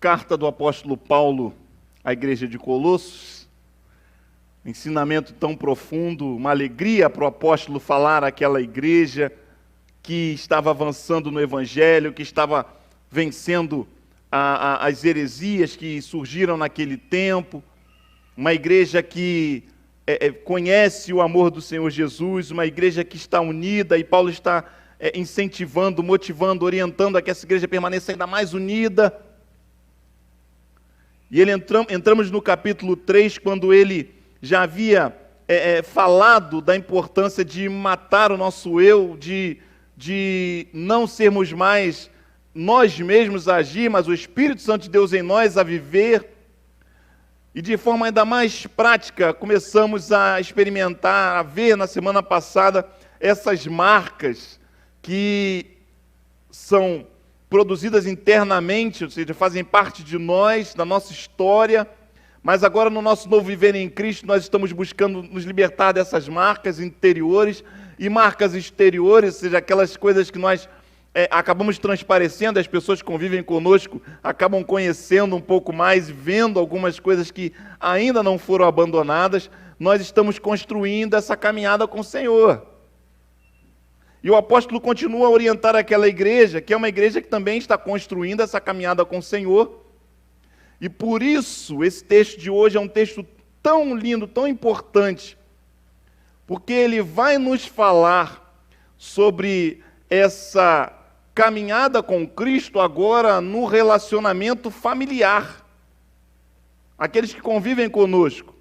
Carta do apóstolo Paulo à igreja de Colossos, ensinamento tão profundo, uma alegria para o apóstolo falar àquela igreja que estava avançando no evangelho, que estava vencendo as heresias que surgiram naquele tempo, uma igreja que conhece o amor do Senhor Jesus, uma igreja que está unida, e Paulo está incentivando, motivando, orientando a que essa igreja permaneça ainda mais unida. E entramos no capítulo 3, quando ele já havia falado da importância de matar o nosso eu, de não sermos mais nós mesmos a agir, mas o Espírito Santo de Deus em nós a viver. E de forma ainda mais prática, começamos a experimentar, a ver na semana passada, essas marcas que são produzidas internamente, ou seja, fazem parte de nós, da nossa história, mas agora no nosso novo viver em Cristo, nós estamos buscando nos libertar dessas marcas interiores e marcas exteriores, ou seja, aquelas coisas que nós acabamos transparecendo, as pessoas que convivem conosco acabam conhecendo um pouco mais, vendo algumas coisas que ainda não foram abandonadas. Nós estamos construindo essa caminhada com o Senhor. E o apóstolo continua a orientar aquela igreja, que é uma igreja que também está construindo essa caminhada com o Senhor. E por isso, esse texto de hoje é um texto tão lindo, tão importante, porque ele vai nos falar sobre essa caminhada com Cristo agora no relacionamento familiar. Aqueles que convivem conosco.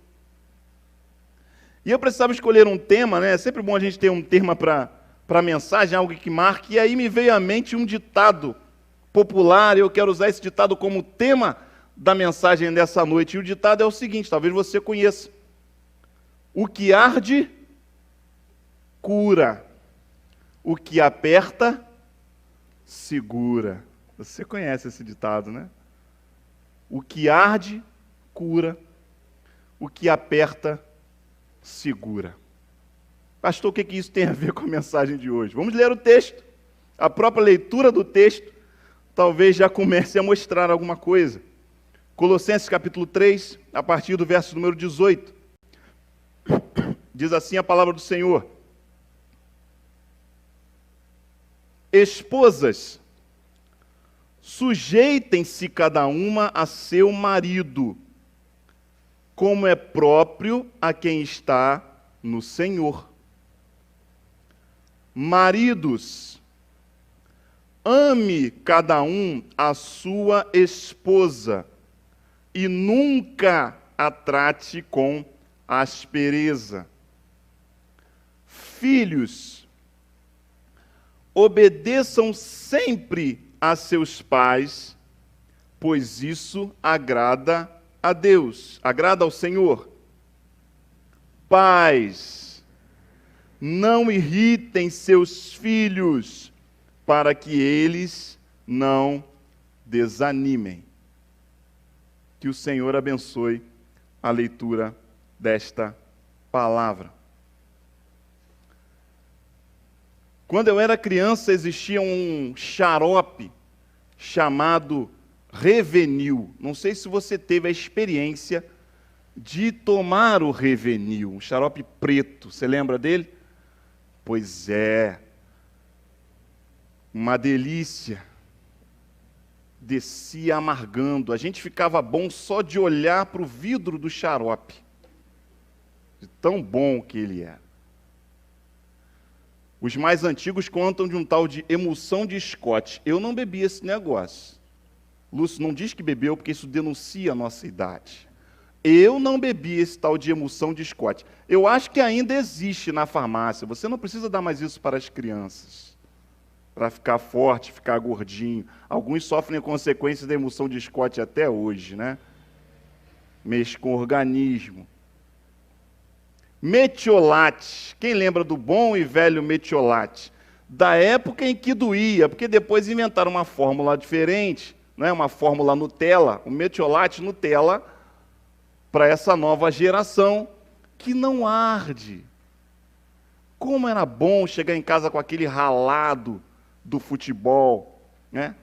E eu precisava escolher um tema, né? É sempre bom a gente ter um tema para a mensagem, algo que marque, e aí me veio à mente um ditado popular, e eu quero usar esse ditado como tema da mensagem dessa noite. E o ditado é o seguinte, talvez você conheça: o que arde, cura. O que aperta, segura. Você conhece esse ditado, né? O que arde, cura. O que aperta, segura. Pastor, o que isso tem a ver com a mensagem de hoje? Vamos ler o texto. A própria leitura do texto talvez já comece a mostrar alguma coisa. Colossenses capítulo 3, a partir do verso número 18. Diz assim a palavra do Senhor: esposas, sujeitem-se cada uma a seu marido, como é próprio a quem está no Senhor. Maridos, ame cada um a sua esposa e nunca a trate com aspereza. Filhos, obedeçam sempre a seus pais, pois isso agrada a Deus, agrada ao Senhor. Pais, não irritem seus filhos, para que eles não desanimem. Que o Senhor abençoe a leitura desta palavra. Quando eu era criança, existia um xarope chamado Revenil. Não sei se você teve a experiência de tomar o Revenil, um xarope preto. Você lembra dele? Pois é, uma delícia. Descia amargando. A gente ficava bom só de olhar para o vidro do xarope. De tão bom que ele era. Os mais antigos contam de um tal de emulsão de Scott. Eu não bebi esse negócio. Lúcio, não diz que bebeu, porque isso denuncia a nossa idade. Eu não bebi esse tal de emulsão de Scott. Eu acho que ainda existe na farmácia. Você não precisa dar mais isso para as crianças, para ficar forte, ficar gordinho. Alguns sofrem consequências da emulsão de Scott até hoje, né? Mexe com o organismo. Metiolate. Quem lembra do bom e velho metiolate? Da época em que doía, porque depois inventaram uma fórmula diferente, né? Uma fórmula Nutella, o metiolate Nutella, para essa nova geração que não arde. Como era bom chegar em casa com aquele ralado do futebol, né?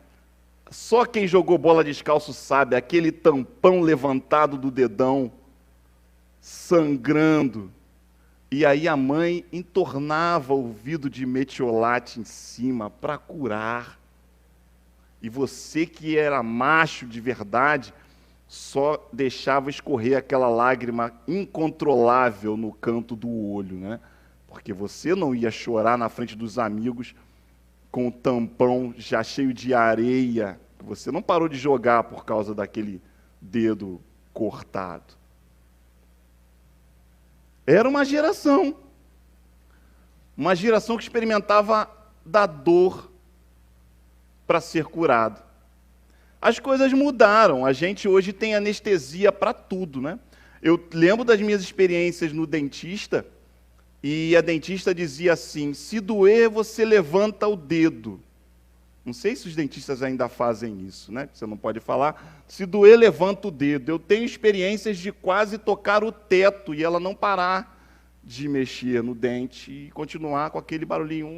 Só quem jogou bola descalço sabe, aquele tampão levantado do dedão, sangrando. E aí a mãe entornava o vidro de metiolate em cima para curar. E você que era macho de verdade, só deixava escorrer aquela lágrima incontrolável no canto do olho, né? Porque você não ia chorar na frente dos amigos com o tampão já cheio de areia. Você não parou de jogar por causa daquele dedo cortado. Era uma geração que experimentava da dor para ser curado. As coisas mudaram, a gente hoje tem anestesia para tudo, né? Eu lembro das minhas experiências no dentista, e a dentista dizia assim: se doer, você levanta o dedo. Não sei se os dentistas ainda fazem isso, né? Você não pode falar. Se doer, levanta o dedo. Eu tenho experiências de quase tocar o teto e ela não parar de mexer no dente e continuar com aquele barulhinho.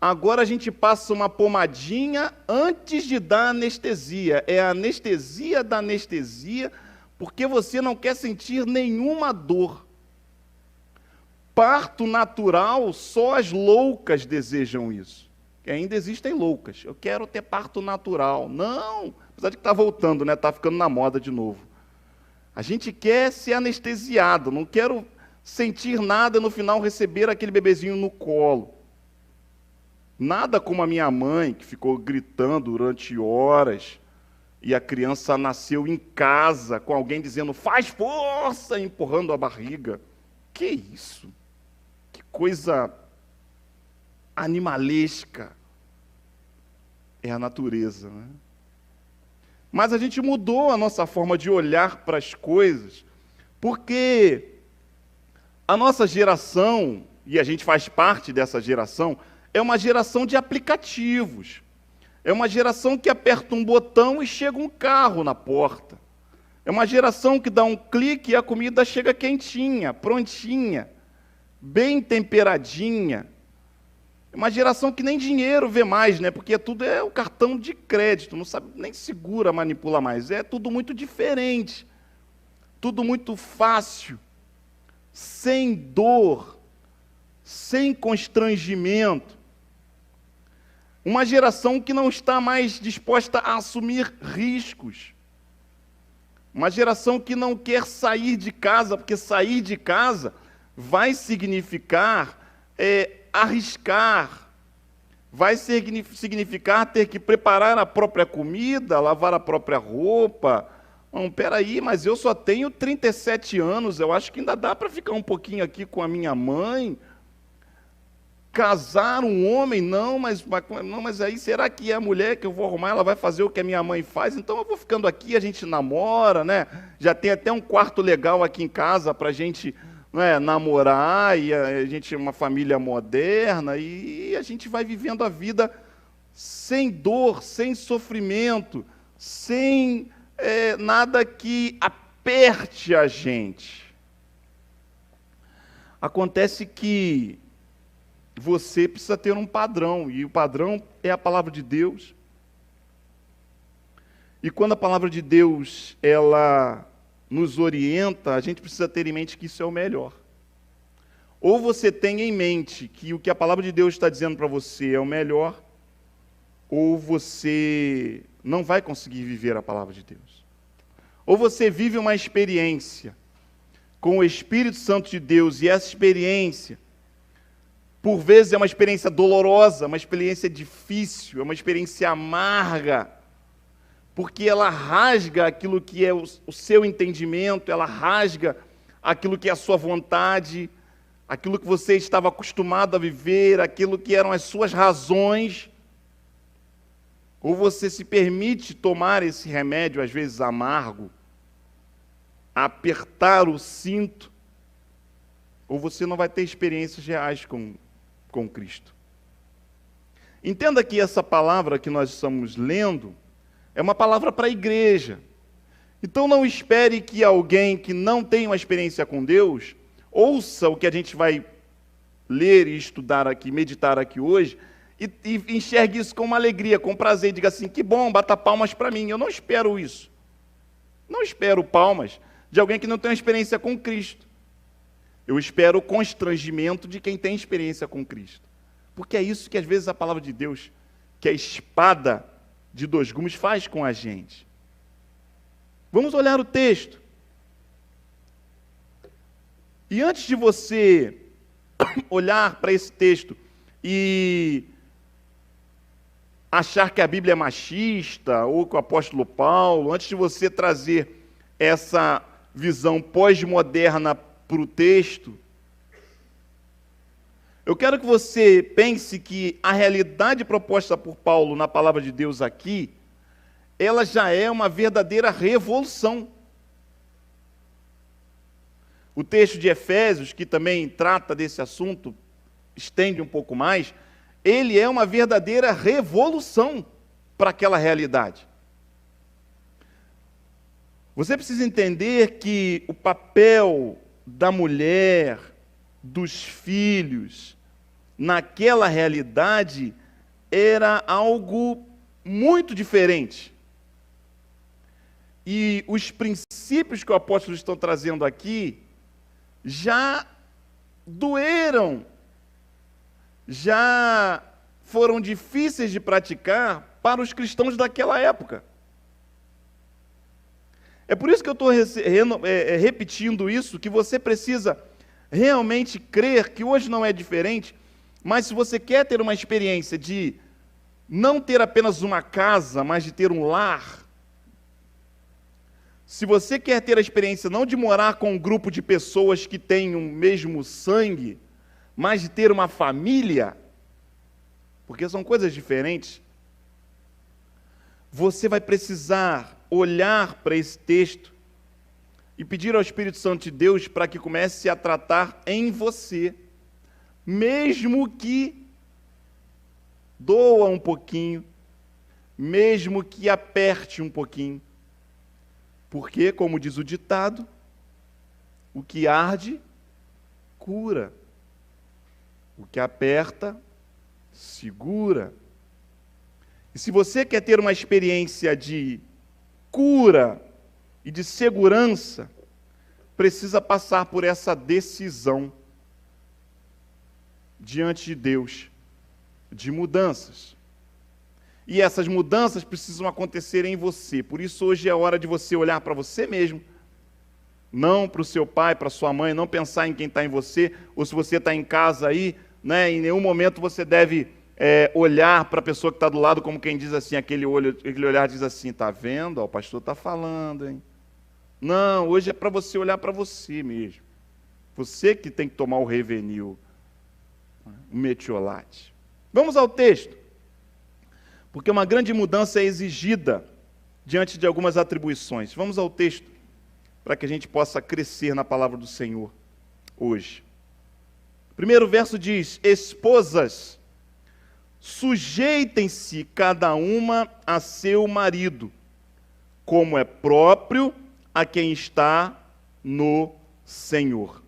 Agora a gente passa uma pomadinha antes de dar anestesia. É a anestesia da anestesia, porque você não quer sentir nenhuma dor. Parto natural, só as loucas desejam isso. Que ainda existem loucas. Eu quero ter parto natural. Não, apesar de que está voltando, né? Está ficando na moda de novo. A gente quer ser anestesiado, não quero sentir nada, no final receber aquele bebezinho no colo. Nada como a minha mãe, que ficou gritando durante horas, e a criança nasceu em casa, com alguém dizendo, faz força, empurrando a barriga. Que isso? Que coisa animalesca. É a natureza, né? Mas a gente mudou a nossa forma de olhar para as coisas, porque a nossa geração, e a gente faz parte dessa geração, é uma geração de aplicativos. É uma geração que aperta um botão e chega um carro na porta. É uma geração que dá um clique e a comida chega quentinha, prontinha, bem temperadinha. É uma geração que nem dinheiro vê mais, né? Porque tudo é o cartão de crédito, não sabe, nem segura, manipula mais. É tudo muito diferente, tudo muito fácil, sem dor, sem constrangimento. Uma geração que não está mais disposta a assumir riscos. Uma geração que não quer sair de casa, porque sair de casa vai significar arriscar, vai significar ter que preparar a própria comida, lavar a própria roupa. Peraí, mas eu só tenho 37 anos, eu acho que ainda dá para ficar um pouquinho aqui com a minha mãe. Casar um homem, não, mas aí será que a mulher que eu vou arrumar, ela vai fazer o que a minha mãe faz? Então eu vou ficando aqui, a gente namora, né? Já tem até um quarto legal aqui em casa para a gente namorar, e a gente é uma família moderna, e a gente vai vivendo a vida sem dor, sem sofrimento, sem nada que aperte a gente. Acontece que você precisa ter um padrão, e o padrão é a palavra de Deus. E quando a palavra de Deus, ela nos orienta, a gente precisa ter em mente que isso é o melhor. Ou você tem em mente que o que a palavra de Deus está dizendo para você é o melhor, ou você não vai conseguir viver a palavra de Deus. Ou você vive uma experiência com o Espírito Santo de Deus, e essa experiência, por vezes, é uma experiência dolorosa, uma experiência difícil, é uma experiência amarga, porque ela rasga aquilo que é o seu entendimento, ela rasga aquilo que é a sua vontade, aquilo que você estava acostumado a viver, aquilo que eram as suas razões. Ou você se permite tomar esse remédio, às vezes amargo, apertar o cinto, ou você não vai ter experiências reais com Cristo. Entenda que essa palavra que nós estamos lendo é uma palavra para a igreja. Então não espere que alguém que não tem uma experiência com Deus ouça o que a gente vai ler e estudar aqui, meditar aqui hoje, e enxergue isso com uma alegria, com prazer, e diga assim, que bom, bata palmas para mim. Eu não espero isso. Não espero palmas de alguém que não tem uma experiência com Cristo. Eu espero o constrangimento de quem tem experiência com Cristo. Porque é isso que às vezes a palavra de Deus, que a espada de dois gumes faz com a gente. Vamos olhar o texto. E antes de você olhar para esse texto e achar que a Bíblia é machista, ou que o apóstolo Paulo, antes de você trazer essa visão pós-moderna para o texto, eu quero que você pense que a realidade proposta por Paulo na palavra de Deus aqui, ela já é uma verdadeira revolução. O texto de Efésios, que também trata desse assunto, estende um pouco mais, ele é uma verdadeira revolução para aquela realidade. Você precisa entender que o papel da mulher, dos filhos, naquela realidade, era algo muito diferente. E os princípios que o apóstolo está trazendo aqui já doeram, já foram difíceis de praticar para os cristãos daquela época. É por isso que eu estou repetindo isso, que você precisa realmente crer que hoje não é diferente, mas se você quer ter uma experiência de não ter apenas uma casa, mas de ter um lar, se você quer ter a experiência não de morar com um grupo de pessoas que têm o mesmo sangue, mas de ter uma família, porque são coisas diferentes, você vai precisar olhar para esse texto e pedir ao Espírito Santo de Deus para que comece a tratar em você, mesmo que doa um pouquinho, mesmo que aperte um pouquinho. Porque, como diz o ditado, o que arde, cura. O que aperta, segura. E se você quer ter uma experiência de cura e de segurança, precisa passar por essa decisão diante de Deus, de mudanças. E essas mudanças precisam acontecer em você. Por isso hoje é a hora de você olhar para você mesmo, não para o seu pai, para a sua mãe, não pensar em quem está em você, ou se você está em casa aí, né, em nenhum momento você deve olhar para a pessoa que está do lado como quem diz assim, aquele olhar diz assim, está vendo? O pastor está falando, hein? Não, hoje é para você olhar para você mesmo. Você que tem que tomar o revenil, o metiolate. Vamos ao texto. Porque uma grande mudança é exigida diante de algumas atribuições. Vamos ao texto, para que a gente possa crescer na palavra do Senhor hoje. O primeiro verso diz, esposas, sujeitem-se cada uma a seu marido, como é próprio a quem está no Senhor.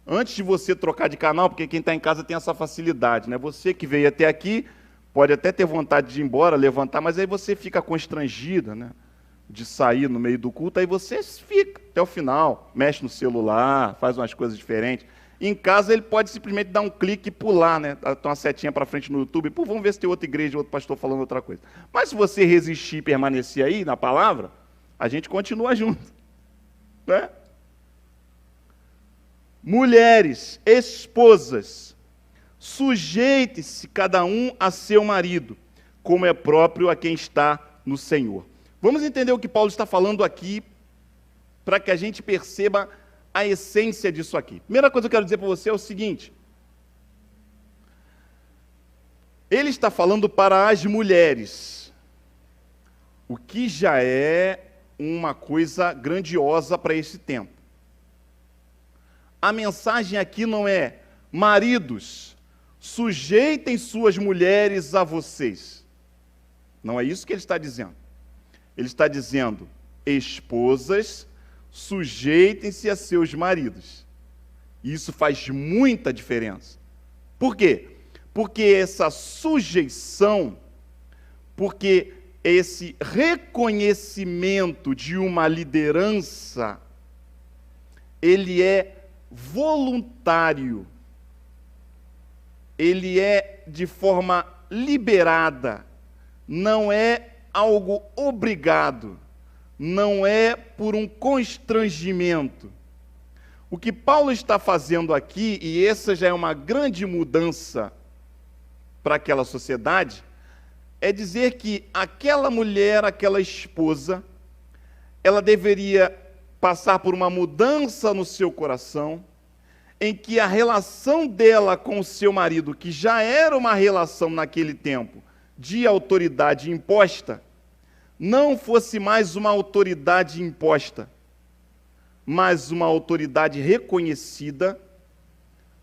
Antes de você trocar de canal, porque quem está em casa tem essa facilidade, né? Você que veio até aqui, pode até ter vontade de ir embora, levantar, mas aí você fica constrangida, né? De sair no meio do culto, aí você fica até o final, mexe no celular, faz umas coisas diferentes. Em casa ele pode simplesmente dar um clique e pular, né? Dar uma setinha para frente no YouTube, pô, vamos ver se tem outra igreja, outro pastor falando outra coisa. Mas se você resistir e permanecer aí na palavra, a gente continua junto, né? Mulheres, esposas, sujeite-se cada um a seu marido, como é próprio a quem está no Senhor. Vamos entender o que Paulo está falando aqui, para que a gente perceba a essência disso aqui. Primeira coisa que eu quero dizer para você é o seguinte: ele está falando para as mulheres, o que já é uma coisa grandiosa para esse tempo. A mensagem aqui não é, maridos, sujeitem suas mulheres a vocês. Não é isso que ele está dizendo. Ele está dizendo, esposas, sujeitem-se a seus maridos. Isso faz muita diferença. Por quê? porque essa sujeição, porque esse reconhecimento de uma liderança, ele é voluntário, ele é de forma liberada, não é algo obrigado, não é por um constrangimento. O que Paulo está fazendo aqui, e essa já é uma grande mudança para aquela sociedade, é dizer que aquela mulher, aquela esposa, ela deveria passar por uma mudança no seu coração, em que a relação dela com o seu marido, que já era uma relação naquele tempo de autoridade imposta, não fosse mais uma autoridade imposta, mas uma autoridade reconhecida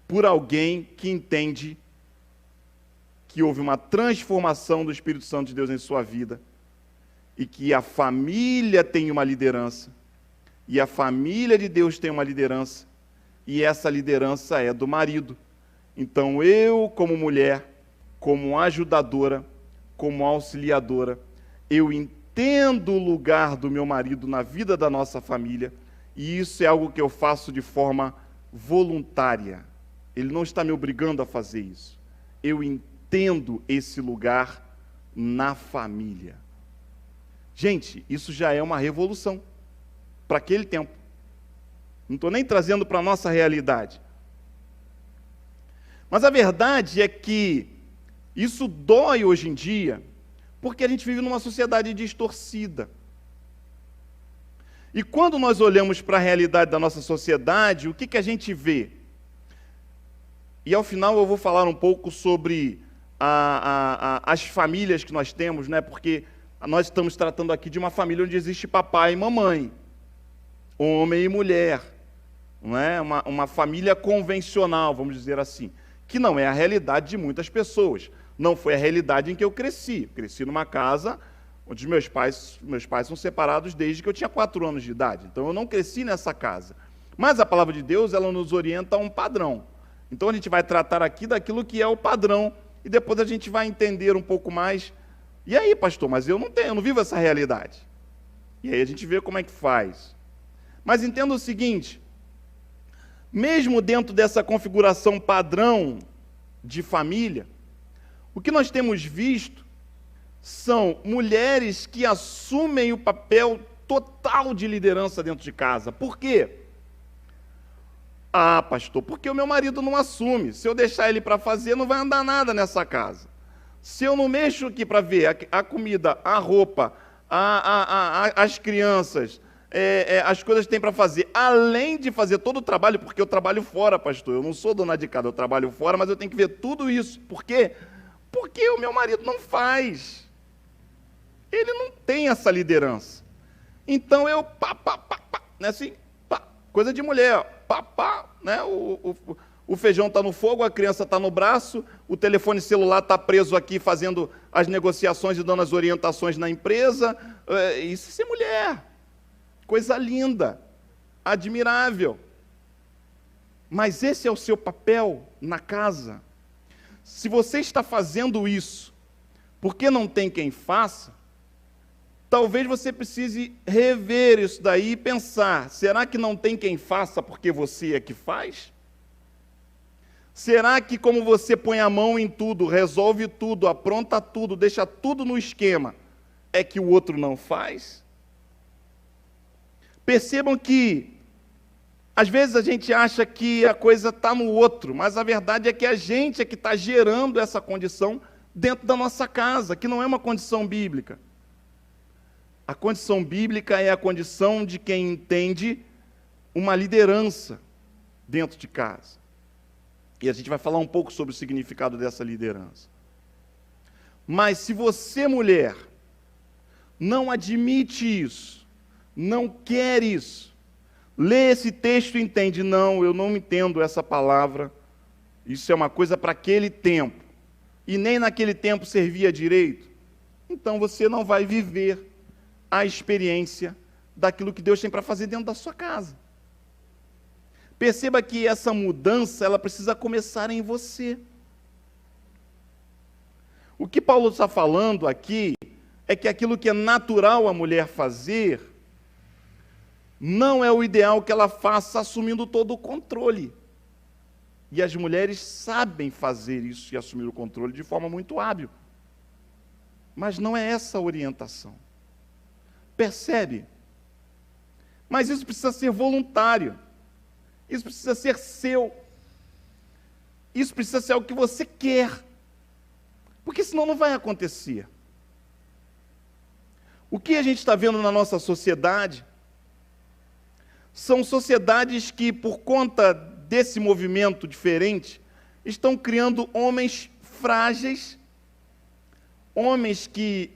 por alguém que entende que houve uma transformação do Espírito Santo de Deus em sua vida e que a família tem uma liderança, e a família de Deus tem uma liderança, e essa liderança é do marido. Então eu, como mulher, como ajudadora, como auxiliadora, eu entendo o lugar do meu marido na vida da nossa família, e isso é algo que eu faço de forma voluntária. Ele não está me obrigando a fazer isso. Eu entendo esse lugar na família. Gente, isso já é uma revolução para aquele tempo. Não estou nem trazendo para a nossa realidade. Mas a verdade é que isso dói hoje em dia, porque a gente vive numa sociedade distorcida. E quando nós olhamos para a realidade da nossa sociedade, o que a gente vê? E ao final eu vou falar um pouco sobre as famílias que nós temos, né? Porque nós estamos tratando aqui de uma família onde existe papai e mamãe, homem e mulher, não é? Uma família convencional, vamos dizer assim, que não é a realidade de muitas pessoas. Não foi a realidade em que eu cresci. Cresci numa casa onde meus pais são separados desde que eu tinha 4 anos de idade. Então eu não cresci nessa casa. Mas a palavra de Deus, ela nos orienta a um padrão. Então a gente vai tratar aqui daquilo que é o padrão e depois a gente vai entender um pouco mais. E aí, pastor, mas eu não vivo essa realidade. E aí a gente vê como é que faz. Mas entenda o seguinte, mesmo dentro dessa configuração padrão de família, o que nós temos visto são mulheres que assumem o papel total de liderança dentro de casa. Por quê? Ah, pastor, porque o meu marido não assume. Se eu deixar ele para fazer, não vai andar nada nessa casa. Se eu não mexo aqui para ver a comida, a roupa, as crianças, as coisas que tem para fazer, além de fazer todo o trabalho, porque eu trabalho fora, pastor, eu não sou dona de casa, eu trabalho fora, mas eu tenho que ver tudo isso. Por quê? Porque o meu marido não faz. Ele não tem essa liderança. Então eu, né, assim, coisa de mulher, né, o feijão está no fogo, a criança está no braço, o telefone celular está preso aqui fazendo as negociações e dando as orientações na empresa. Isso é ser mulher. Coisa linda, admirável. Mas esse é o seu papel na casa. Se você está fazendo isso porque não tem quem faça, talvez você precise rever isso daí e pensar, será que não tem quem faça porque você é que faz? Será que como você põe a mão em tudo, resolve tudo, apronta tudo, deixa tudo no esquema, é que o outro não faz? Percebam que às vezes a gente acha que a coisa está no outro, mas a verdade é que a gente é que está gerando essa condição dentro da nossa casa, que não é uma condição bíblica. A condição bíblica é a condição de quem entende uma liderança dentro de casa. E a gente vai falar um pouco sobre o significado dessa liderança. Mas se você, mulher, não admite isso, não quer isso, lê esse texto e entende, não, eu não entendo essa palavra, isso é uma coisa para aquele tempo, e nem naquele tempo servia direito, então você não vai viver a experiência daquilo que Deus tem para fazer dentro da sua casa. Perceba que essa mudança, ela precisa começar em você. O que Paulo está falando aqui é que aquilo que é natural a mulher fazer não é o ideal que ela faça assumindo todo o controle. E as mulheres sabem fazer isso e assumir o controle de forma muito hábil. Mas não é essa a orientação. Percebe? Mas isso precisa ser voluntário. Isso precisa ser seu. Isso precisa ser algo que você quer. Porque senão não vai acontecer. O que a gente está vendo na nossa sociedade são sociedades que, por conta desse movimento diferente, estão criando homens frágeis, homens que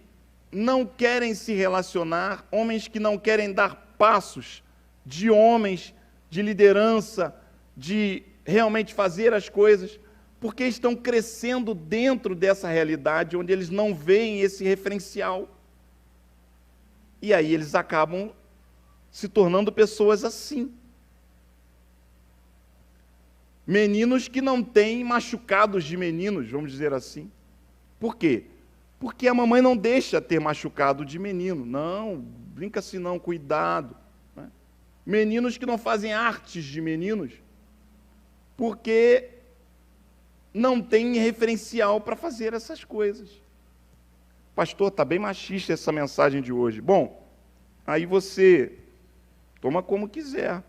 não querem se relacionar, homens que não querem dar passos de homens, de liderança, de realmente fazer as coisas, porque estão crescendo dentro dessa realidade onde eles não veem esse referencial. E aí eles acabam se tornando pessoas assim. Meninos que não têm machucados de meninos, vamos dizer assim. Por quê? Porque a mamãe não deixa ter machucado de menino. Não, brinca assim não, cuidado. Né? Meninos que não fazem artes de meninos, porque não tem referencial para fazer essas coisas. Pastor, está bem machista essa mensagem de hoje. Bom, aí você toma como quiser.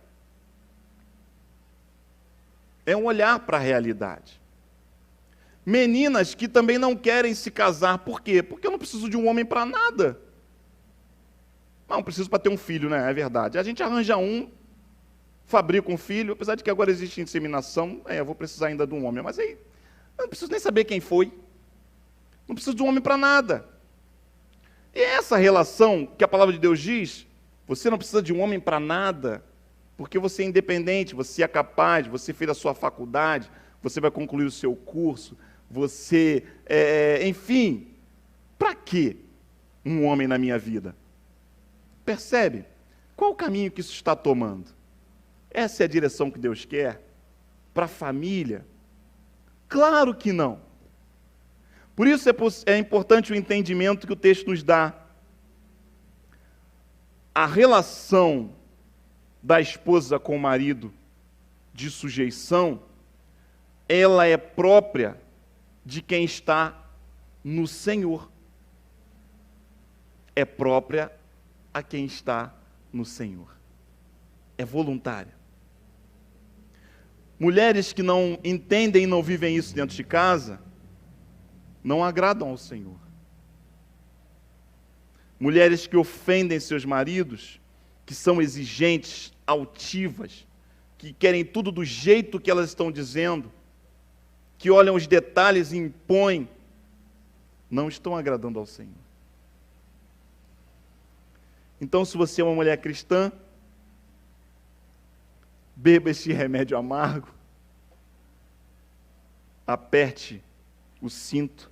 É um olhar para a realidade. Meninas que também não querem se casar. Por quê? Porque eu não preciso de um homem para nada. Não preciso para ter um filho, né? É verdade. A gente arranja um, fabrica um filho, apesar de que agora existe inseminação, eu vou precisar ainda de um homem. Mas aí, eu não preciso nem saber quem foi. Não preciso de um homem para nada. E essa relação que a palavra de Deus diz, você não precisa de um homem para nada, porque você é independente, você é capaz, você fez a sua faculdade, você vai concluir o seu curso, você, enfim, para que um homem na minha vida? Percebe? Qual o caminho que isso está tomando? Essa é a direção que Deus quer? Para a família? Claro que não. Por isso é importante o entendimento que o texto nos dá. A relação da esposa com o marido de sujeição, ela é própria de quem está no Senhor. É própria a quem está no Senhor. É voluntária. Mulheres que não entendem e não vivem isso dentro de casa, não agradam ao Senhor. Mulheres que ofendem seus maridos, que são exigentes, altivas, que querem tudo do jeito que elas estão dizendo, que olham os detalhes e impõem, não estão agradando ao Senhor. Então, se você é uma mulher cristã, beba este remédio amargo, aperte o cinto,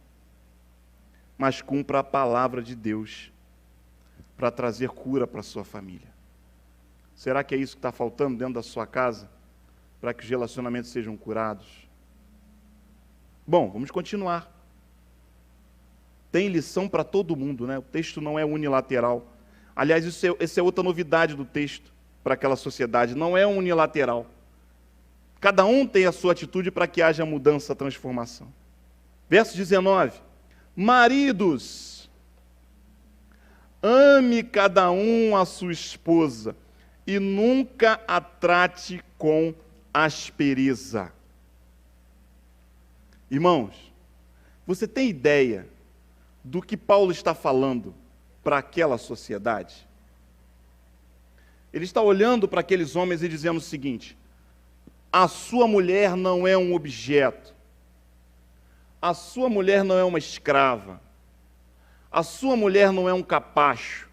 mas cumpra a palavra de Deus para trazer cura para a sua família. Será que é isso que está faltando dentro da sua casa para que os relacionamentos sejam curados? Bom, vamos continuar. Tem lição para todo mundo, né? O texto não é unilateral. Aliás, essa é outra novidade do texto para aquela sociedade. Não é unilateral. Cada um tem a sua atitude para que haja mudança, transformação. Verso 19. Maridos, ame cada um a sua esposa e nunca a trate com aspereza. Irmãos, você tem ideia do que Paulo está falando para aquela sociedade? Ele está olhando para aqueles homens e dizendo o seguinte: a sua mulher não é um objeto, a sua mulher não é uma escrava, a sua mulher não é um capacho,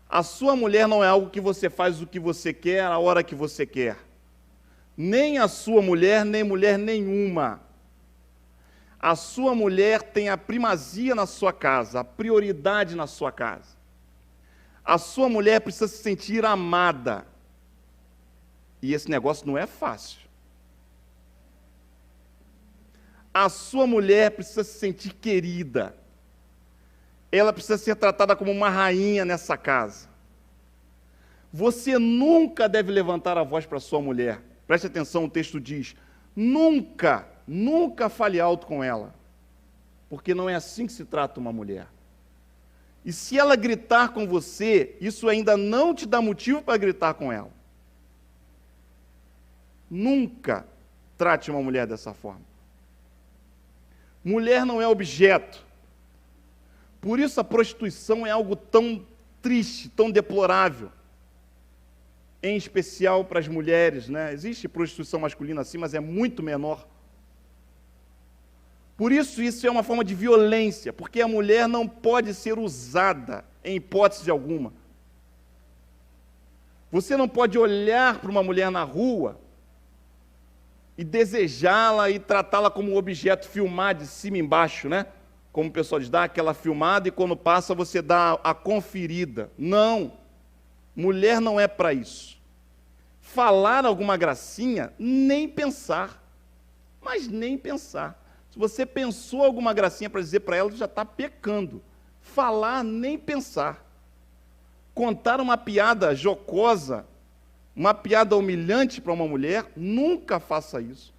a sua mulher não é algo que você faz o que você quer, a hora que você quer. Nem a sua mulher, nem mulher nenhuma. A sua mulher tem a primazia na sua casa, a prioridade na sua casa. A sua mulher precisa se sentir amada. E esse negócio não é fácil. A sua mulher precisa se sentir querida. Ela precisa ser tratada como uma rainha nessa casa. Você nunca deve levantar a voz para sua mulher. Preste atenção, o texto diz, nunca, nunca fale alto com ela. Porque não é assim que se trata uma mulher. E se ela gritar com você, isso ainda não te dá motivo para gritar com ela. Nunca trate uma mulher dessa forma. Mulher não é objeto. Por isso a prostituição é algo tão triste, tão deplorável. Em especial para as mulheres, né? Existe prostituição masculina assim, mas é muito menor. Por isso é uma forma de violência, porque a mulher não pode ser usada em hipótese alguma. Você não pode olhar para uma mulher na rua e desejá-la e tratá-la como um objeto, filmar de cima e embaixo, né? Como o pessoal diz, dá aquela filmada e quando passa você dá a conferida. Não, mulher não é para isso. Falar alguma gracinha, nem pensar, mas nem pensar. Se você pensou alguma gracinha para dizer para ela, já está pecando. Falar, nem pensar. Contar uma piada jocosa, uma piada humilhante para uma mulher, nunca faça isso.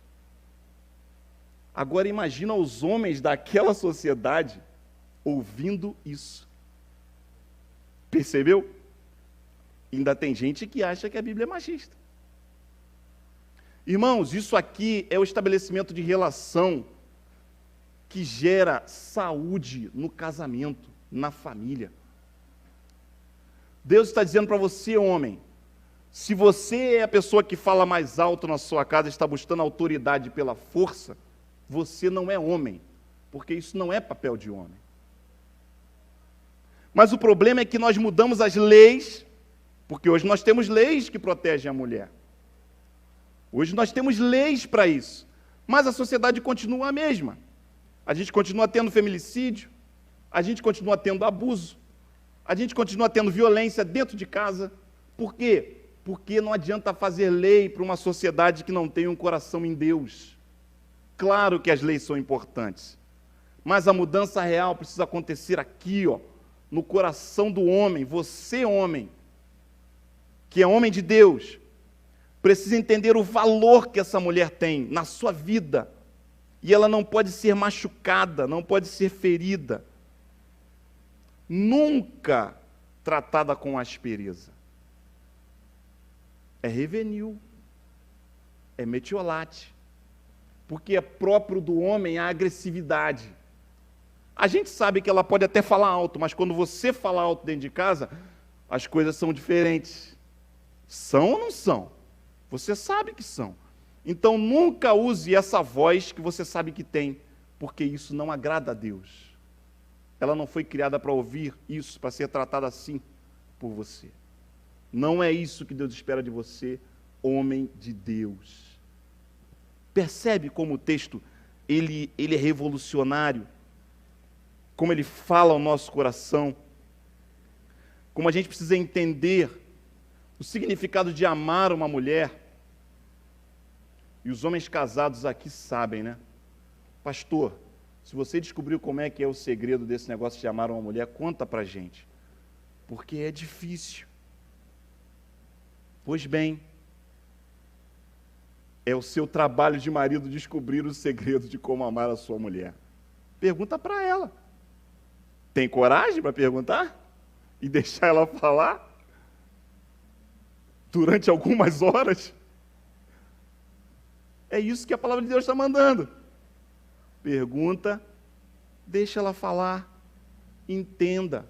Agora imagina os homens daquela sociedade ouvindo isso. Percebeu? Ainda tem gente que acha que a Bíblia é machista. Irmãos, isso aqui é o estabelecimento de relação que gera saúde no casamento, na família. Deus está dizendo para você, homem, se você é a pessoa que fala mais alto na sua casa, está buscando autoridade pela força, você não é homem, porque isso não é papel de homem. Mas o problema é que nós mudamos as leis, porque hoje nós temos leis que protegem a mulher. Hoje nós temos leis para isso, mas a sociedade continua a mesma. A gente continua tendo feminicídio, a gente continua tendo abuso, a gente continua tendo violência dentro de casa. Por quê? Porque não adianta fazer lei para uma sociedade que não tem um coração em Deus. Claro que as leis são importantes, mas a mudança real precisa acontecer aqui, ó, no coração do homem. Você, homem, que é homem de Deus, precisa entender o valor que essa mulher tem na sua vida. E ela não pode ser machucada, não pode ser ferida. Nunca tratada com aspereza. É revenil, é metiolate, porque é próprio do homem a agressividade. A gente sabe que ela pode até falar alto, mas quando você fala alto dentro de casa, as coisas são diferentes. São ou não são? Você sabe que são. Então nunca use essa voz que você sabe que tem, porque isso não agrada a Deus. Ela não foi criada para ouvir isso, para ser tratada assim por você. Não é isso que Deus espera de você, homem de Deus. Percebe como o texto ele é revolucionário? Como ele fala ao nosso coração? Como a gente precisa entender o significado de amar uma mulher. E os homens casados aqui sabem, né? Pastor, se você descobriu como é que é o segredo desse negócio de amar uma mulher, conta pra gente. Porque é difícil. Pois bem, é o seu trabalho de marido descobrir o segredo de como amar a sua mulher. Pergunta para ela. Tem coragem para perguntar? E deixar ela falar? Durante algumas horas? É isso que a palavra de Deus está mandando. Pergunta, deixa ela falar, entenda.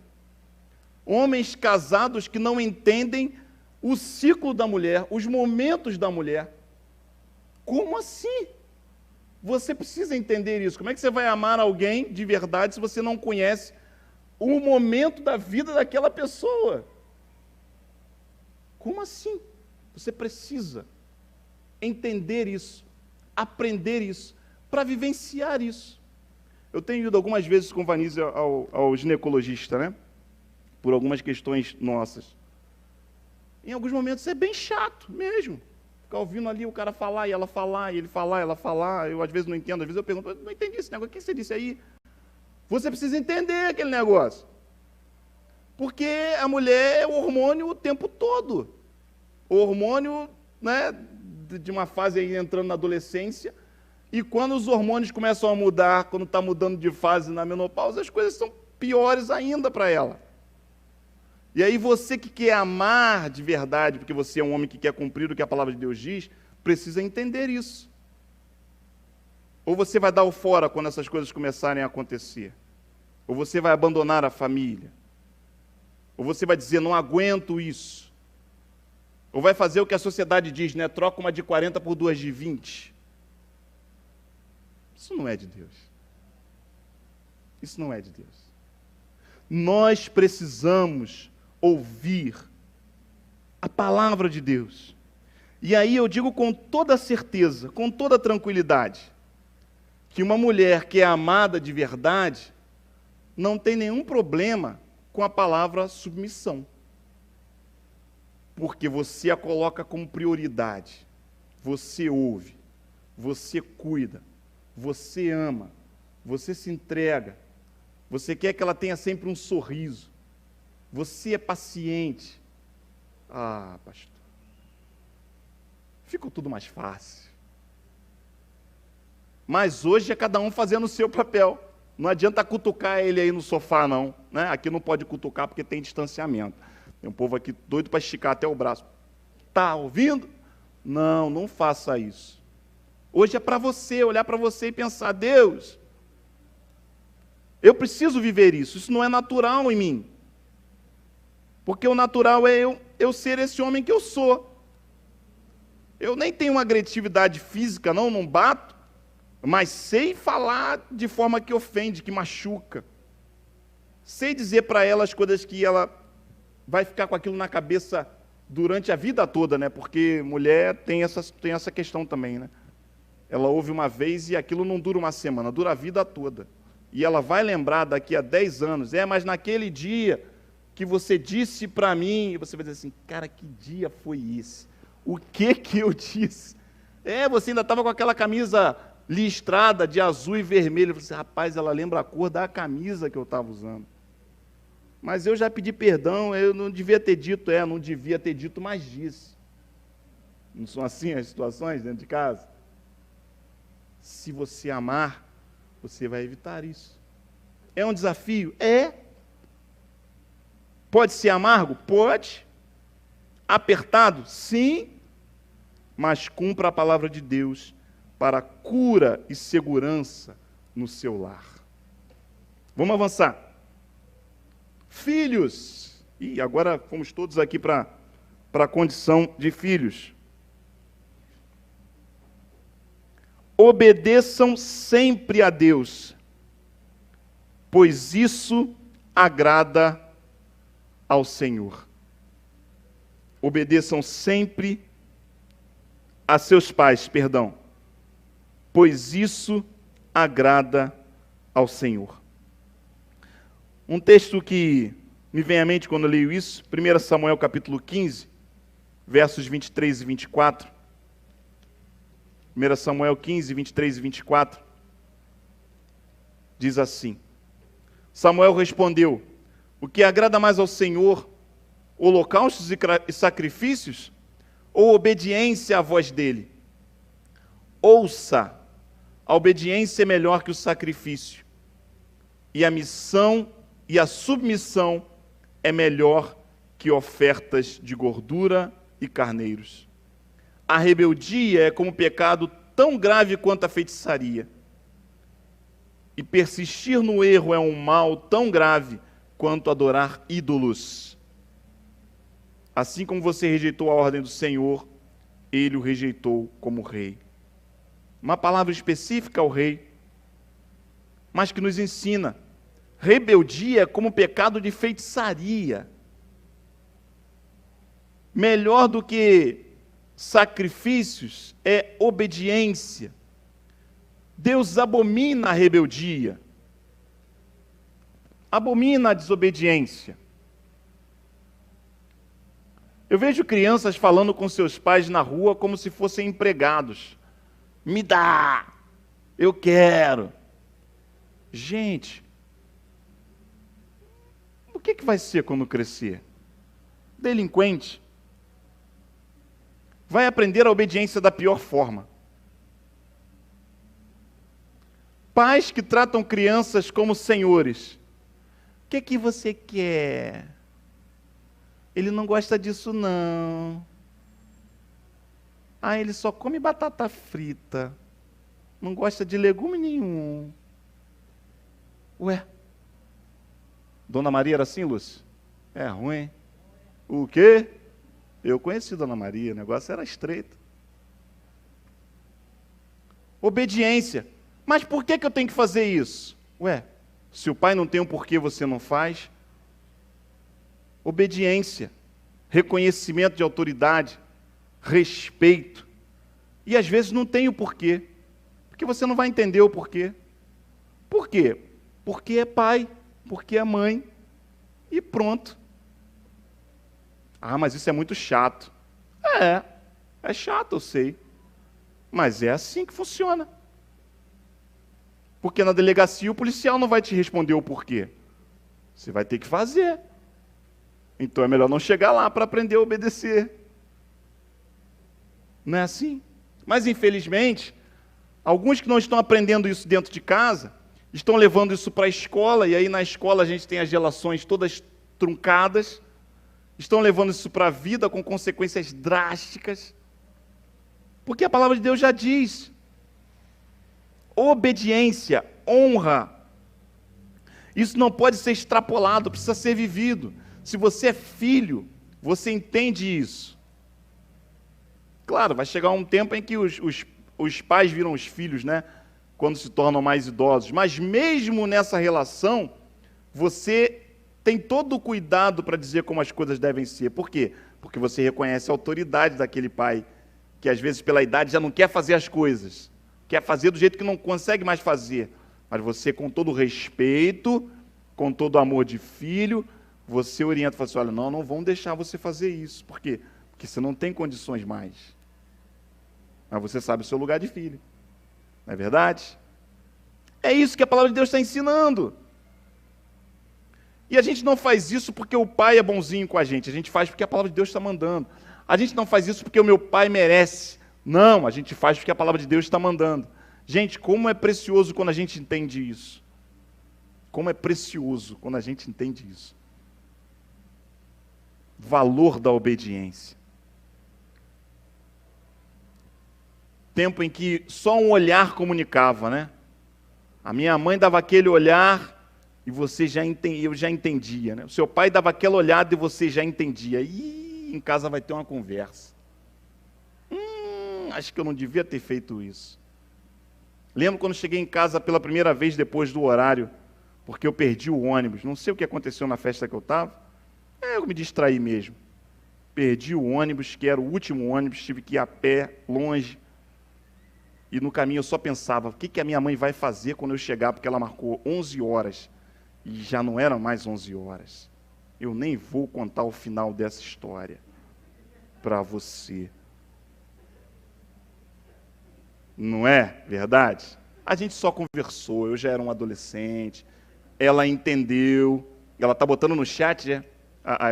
Homens casados que não entendem o ciclo da mulher, os momentos da mulher. Como assim? Você precisa entender isso. Como é que você vai amar alguém de verdade se você não conhece o momento da vida daquela pessoa? Como assim? Você precisa entender isso, aprender isso, para vivenciar isso. Eu tenho ido algumas vezes com Vanise ao ginecologista, né? Por algumas questões nossas. Em alguns momentos é bem chato mesmo. ficar ouvindo ali o cara falar, e ela falar, e ele falar, ela falar. Eu às vezes não entendo, às vezes eu pergunto, não entendi esse negócio, o que você disse aí? Você precisa entender aquele negócio. Porque a mulher é o hormônio o tempo todo. O hormônio, né, de uma fase aí entrando na adolescência, e quando os hormônios começam a mudar, quando está mudando de fase na menopausa, as coisas são piores ainda para ela. E aí você que quer amar de verdade, porque você é um homem que quer cumprir o que a palavra de Deus diz, precisa entender isso. Ou você vai dar o fora quando essas coisas começarem a acontecer. Ou você vai abandonar a família. Ou você vai dizer, não aguento isso. Ou vai fazer o que a sociedade diz, né? Troca uma de 40 por 2 de 20. Isso não é de Deus. Isso não é de Deus. Nós precisamos ouvir a palavra de Deus. E aí eu digo com toda certeza, com toda tranquilidade, que uma mulher que é amada de verdade não tem nenhum problema com a palavra submissão. Porque você a coloca como prioridade. Você ouve, você cuida, você ama, você se entrega, você quer que ela tenha sempre um sorriso, você é paciente. Ah, pastor, ficou tudo mais fácil. Mas hoje é cada um fazendo o seu papel. Não adianta cutucar ele aí no sofá, não. Né? Aqui não pode cutucar porque tem distanciamento. Tem um povo aqui doido para esticar até o braço. Está ouvindo? Não, não faça isso. Hoje é para você olhar para você e pensar, Deus, eu preciso viver isso. Isso não é natural em mim. Porque o natural é eu ser esse homem que eu sou. Eu nem tenho uma agressividade física, não bato, mas sei falar de forma que ofende, que machuca. Sei dizer para ela as coisas que ela vai ficar com aquilo na cabeça durante a vida toda, né? Porque mulher tem essa questão também, né? Ela ouve uma vez e aquilo não dura uma semana, dura a vida toda. E ela vai lembrar daqui a 10 anos, mas naquele dia que você disse para mim, você vai dizer assim, cara, que dia foi esse? O que eu disse? Você ainda estava com aquela camisa listrada de azul e vermelho. Você, rapaz, ela lembra a cor da camisa que eu estava usando. Mas eu já pedi perdão, eu não devia ter dito, não devia ter dito, mas disse. Não são assim as situações dentro de casa? Se você amar, você vai evitar isso. É um desafio? Pode ser amargo? Pode. Apertado? Sim. Mas cumpra a palavra de Deus para cura e segurança no seu lar. Vamos avançar. Filhos. E agora fomos todos aqui para a condição de filhos. Obedeçam sempre a Deus, pois isso agrada ao Senhor. Obedeçam sempre a seus pais, pois isso agrada ao Senhor. Um texto que me vem à mente quando eu leio isso, 1 Samuel capítulo 15, versos 23 e 24. 1 Samuel 15, 23 e 24, diz assim: Samuel respondeu, o que agrada mais ao Senhor, holocaustos e sacrifícios, ou obediência à voz dele? Ouça, a obediência é melhor que o sacrifício, e a missão e a submissão é melhor que ofertas de gordura e carneiros. A rebeldia é como pecado tão grave quanto a feitiçaria. E persistir no erro é um mal tão grave quanto adorar ídolos. Assim como você rejeitou a ordem do Senhor, ele o rejeitou como rei. Uma palavra específica ao rei, mas que nos ensina. Rebeldia é como pecado de feitiçaria. Melhor do que sacrifícios é obediência. Deus abomina a rebeldia, abomina a desobediência. Eu vejo crianças falando com seus pais na rua como se fossem empregados. Me dá! Eu quero! Gente, o que vai ser quando crescer? Delinquente. Vai aprender a obediência da pior forma. Pais que tratam crianças como senhores. O que você quer? Ele não gosta disso, não. Ah, ele só come batata frita. Não gosta de legume nenhum. Ué? Dona Maria era assim, Lúcia? É ruim. O quê? Eu conheci Dona Maria, o negócio era estreito. Obediência. Mas por que eu tenho que fazer isso? Ué, se o pai não tem um porquê, você não faz? Obediência, reconhecimento de autoridade, respeito. E às vezes não tem o porquê, porque você não vai entender o porquê. Por quê? Porque é pai, porque é mãe, e pronto. Ah, mas isso é muito chato. É chato, eu sei. Mas é assim que funciona. Porque na delegacia o policial não vai te responder o porquê. Você vai ter que fazer. Então é melhor não chegar lá para aprender a obedecer. Não é assim? Mas infelizmente, alguns que não estão aprendendo isso dentro de casa, estão levando isso para a escola, e aí na escola a gente tem as relações todas truncadas, estão levando isso para a vida com consequências drásticas. Porque a palavra de Deus já diz: obediência, honra, isso não pode ser extrapolado, precisa ser vivido. Se você é filho, você entende isso. Claro, vai chegar um tempo em que os pais viram os filhos, né? Quando se tornam mais idosos. Mas mesmo nessa relação, você tem todo o cuidado para dizer como as coisas devem ser. Por quê? Porque você reconhece a autoridade daquele pai, que às vezes pela idade já não quer fazer as coisas. Quer fazer do jeito que não consegue mais fazer. Mas você, com todo o respeito, com todo o amor de filho, você orienta e fala assim: olha, não vão deixar você fazer isso. Por quê? Porque você não tem condições mais. Mas você sabe o seu lugar de filho. Não é verdade? É isso que a palavra de Deus está ensinando. E a gente não faz isso porque o pai é bonzinho com a gente faz porque a palavra de Deus está mandando. A gente não faz isso porque o meu pai merece. Não, a gente faz porque a palavra de Deus está mandando. Gente, como é precioso quando a gente entende isso. Como é precioso quando a gente entende isso. Valor da obediência. Tempo em que só um olhar comunicava, né? A minha mãe dava aquele olhar e eu já entendia, né? O seu pai dava aquela olhada e você já entendia. Em casa vai ter uma conversa. Acho que eu não devia ter feito isso. Lembro quando cheguei em casa pela primeira vez depois do horário, porque eu perdi o ônibus. Não sei o que aconteceu na festa que eu estava. Eu me distraí mesmo. Perdi o ônibus, que era o último ônibus, tive que ir a pé, longe. E no caminho eu só pensava: o que a minha mãe vai fazer quando eu chegar? Porque ela marcou 11 horas. E já não eram mais 11 horas. Eu nem vou contar o final dessa história para você. Não é verdade? A gente só conversou, eu já era um adolescente, ela entendeu, ela está botando no chat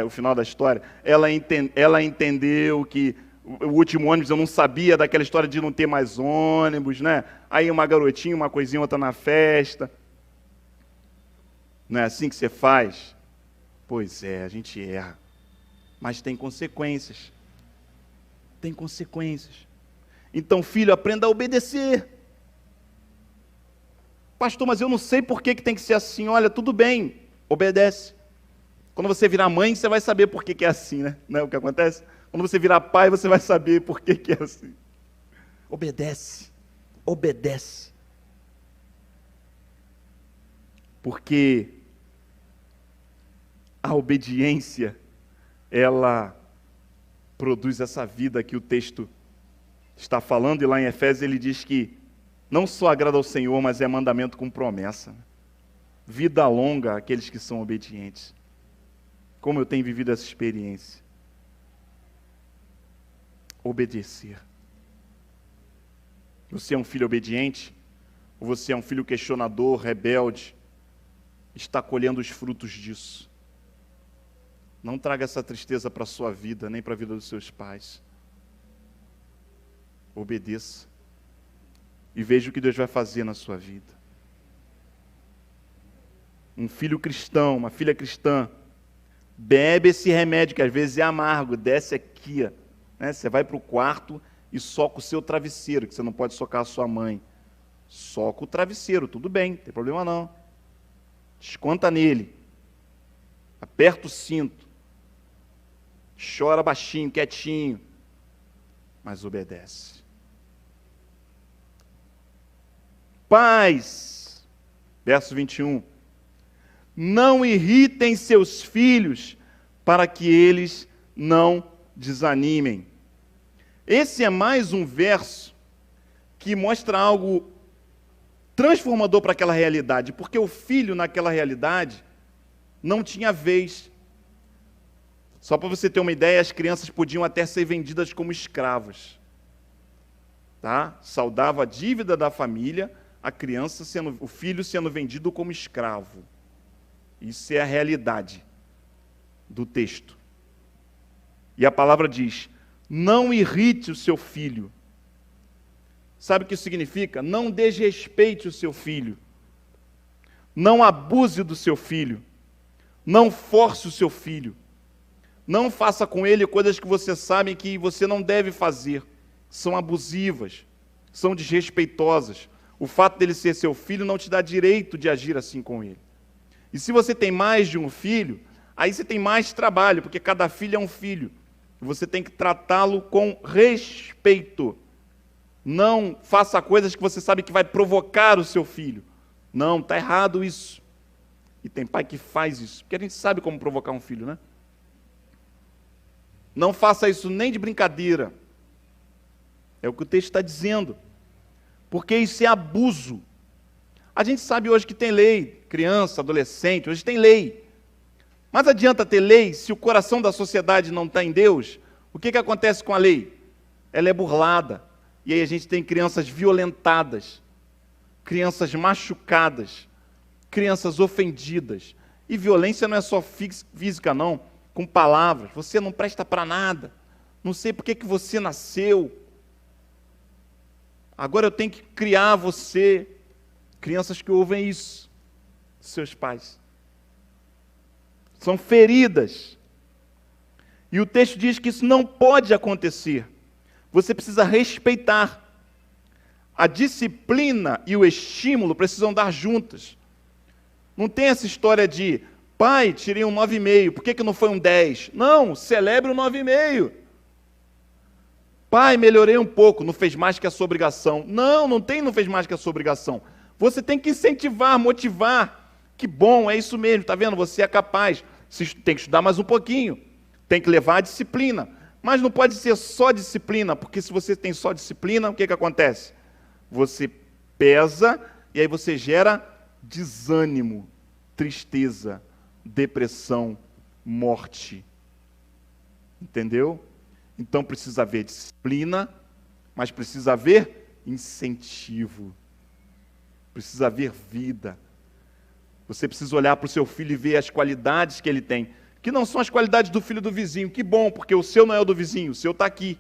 o final da história, ela entendeu que o último ônibus eu não sabia daquela história de não ter mais ônibus, né? Aí uma garotinha, uma coisinha, outra na festa. Não é assim que você faz? Pois é, a gente erra. Mas tem consequências. Tem consequências. Então, filho, aprenda a obedecer. Pastor, mas eu não sei por que tem que ser assim. Olha, tudo bem, obedece. Quando você virar mãe, você vai saber por que é assim, né? Não é o que acontece? Quando você virar pai, você vai saber por que é assim. Obedece. Obedece. Porque a obediência, ela produz essa vida que o texto está falando, e lá em Efésios ele diz que não só agrada ao Senhor, mas é mandamento com promessa. Vida longa àqueles que são obedientes. Como eu tenho vivido essa experiência. obedecer. Você é um filho obediente? Ou você é um filho questionador, rebelde? Está colhendo os frutos disso. Não traga essa tristeza para a sua vida, nem para a vida dos seus pais. Obedeça. E veja o que Deus vai fazer na sua vida. Um filho cristão, uma filha cristã, bebe esse remédio, que às vezes é amargo, desce aqui, né? Você vai para o quarto e soca o seu travesseiro, que você não pode socar a sua mãe. Soca o travesseiro, tudo bem, não tem problema não. Desconta nele. Aperta o cinto. Chora baixinho, quietinho. Mas obedece. Pais, verso 21. Não irritem seus filhos, para que eles não desanimem. Esse é mais um verso que mostra algo transformador para aquela realidade, porque o filho naquela realidade não tinha vez. Só para você ter uma ideia, as crianças podiam até ser vendidas como escravas. Tá? Saldava a dívida da família, o filho sendo vendido como escravo. Isso é a realidade do texto. E a palavra diz: não irrite o seu filho. Sabe o que isso significa? Não desrespeite o seu filho. Não abuse do seu filho. Não force o seu filho. Não faça com ele coisas que você sabe que você não deve fazer. São abusivas, são desrespeitosas. O fato dele ser seu filho não te dá direito de agir assim com ele. E se você tem mais de um filho, aí você tem mais trabalho, porque cada filho é um filho. Você tem que tratá-lo com respeito. Não faça coisas que você sabe que vai provocar o seu filho. Não, está errado isso. E tem pai que faz isso, porque a gente sabe como provocar um filho, né? Não faça isso nem de brincadeira. É o que o texto está dizendo. Porque isso é abuso. A gente sabe hoje que tem lei, criança, adolescente, hoje tem lei. Mas adianta ter lei se o coração da sociedade não está em Deus? O que acontece com a lei? Ela é burlada. E aí a gente tem crianças violentadas, crianças machucadas, crianças ofendidas. E violência não é só física, não, com palavras. Você não presta para nada. Não sei por que você nasceu. Agora eu tenho que criar você. Crianças que ouvem isso, seus pais. São feridas. E o texto diz que isso não pode acontecer. Você precisa respeitar. A disciplina e o estímulo precisam andar juntas. Não tem essa história de, pai, tirei um 9,5, por que não foi um 10? Não, celebre o 9,5. Pai, melhorei um pouco, não fez mais que a sua obrigação. Não fez mais que a sua obrigação. Você tem que incentivar, motivar. Que bom, é isso mesmo, está vendo? Você é capaz. Você tem que estudar mais um pouquinho. Tem que levar a disciplina. Mas não pode ser só disciplina, porque se você tem só disciplina, o que acontece? Você pesa e aí você gera desânimo, tristeza, depressão, morte. Entendeu? Então precisa haver disciplina, mas precisa haver incentivo. Precisa haver vida. Você precisa olhar para o seu filho e ver as qualidades que ele tem, que não são as qualidades do filho do vizinho. Que bom, porque o seu não é o do vizinho, o seu está aqui.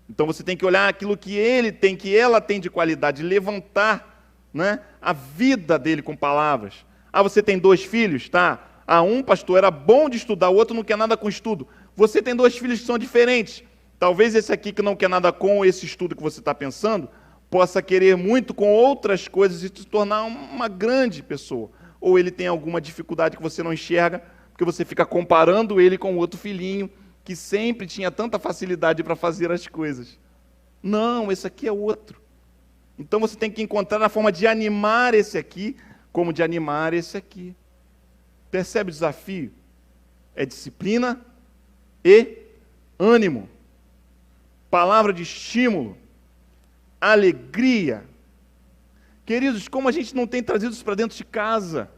Então você tem que olhar aquilo que ele tem, que ela tem de qualidade, levantar, né, a vida dele com palavras. Ah, você tem 2 filhos, tá? Ah, um, pastor, era bom de estudar, o outro não quer nada com estudo. Você tem 2 filhos que são diferentes. Talvez esse aqui que não quer nada com esse estudo que você está pensando, possa querer muito com outras coisas e se tornar uma grande pessoa. Ou ele tem alguma dificuldade que você não enxerga, porque você fica comparando ele com o outro filhinho, que sempre tinha tanta facilidade para fazer as coisas. Não, esse aqui é outro. Então você tem que encontrar a forma de animar esse aqui, como de animar esse aqui. Percebe o desafio? É disciplina e ânimo. Palavra de estímulo. Alegria. Queridos, como a gente não tem trazido isso para dentro de casa?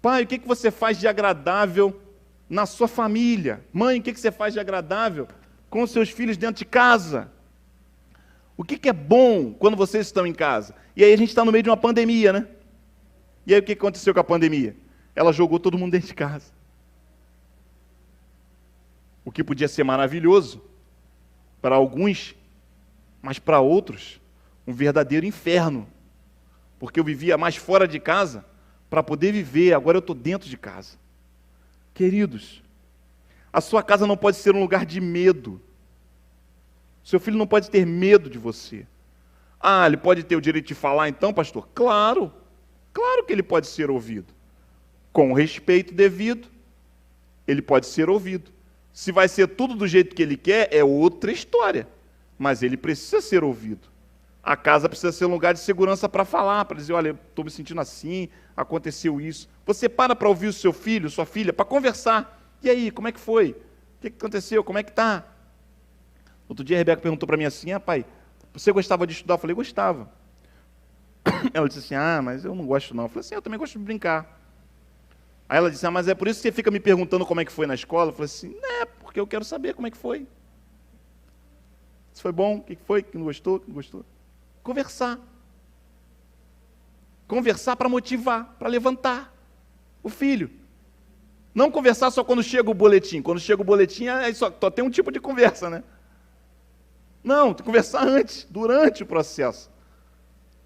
Pai, o que você faz de agradável na sua família. Mãe, o que você faz de agradável com os seus filhos dentro de casa? O que é bom quando vocês estão em casa? E aí a gente está no meio de uma pandemia, né? E aí o que aconteceu com a pandemia? Ela jogou todo mundo dentro de casa. O que podia ser maravilhoso para alguns, mas para outros, um verdadeiro inferno. Porque eu vivia mais fora de casa para poder viver, agora eu estou dentro de casa. Queridos, a sua casa não pode ser um lugar de medo. Seu filho não pode ter medo de você. Ah, ele pode ter o direito de falar então, pastor? Claro, claro que ele pode ser ouvido. Com o respeito devido, ele pode ser ouvido. Se vai ser tudo do jeito que ele quer, é outra história. Mas ele precisa ser ouvido. A casa precisa ser um lugar de segurança para falar, para dizer, olha, estou me sentindo assim, aconteceu isso. Você para ouvir o seu filho, sua filha, para conversar. E aí, como é que foi? O que aconteceu? Como é que está? Outro dia a Rebeca perguntou para mim assim, pai, você gostava de estudar? Eu falei, gostava. Ela disse assim, mas eu não gosto não. Eu falei assim, eu também gosto de brincar. Aí ela disse, mas é por isso que você fica me perguntando como é que foi na escola? Eu falei assim, porque eu quero saber como é que foi. Se foi bom, o que foi, que não gostou, que não gostou. Conversar. Conversar para motivar, para levantar o filho. Não conversar só quando chega o boletim. Quando chega o boletim, aí só tem um tipo de conversa, né? Não, tem que conversar antes, durante o processo.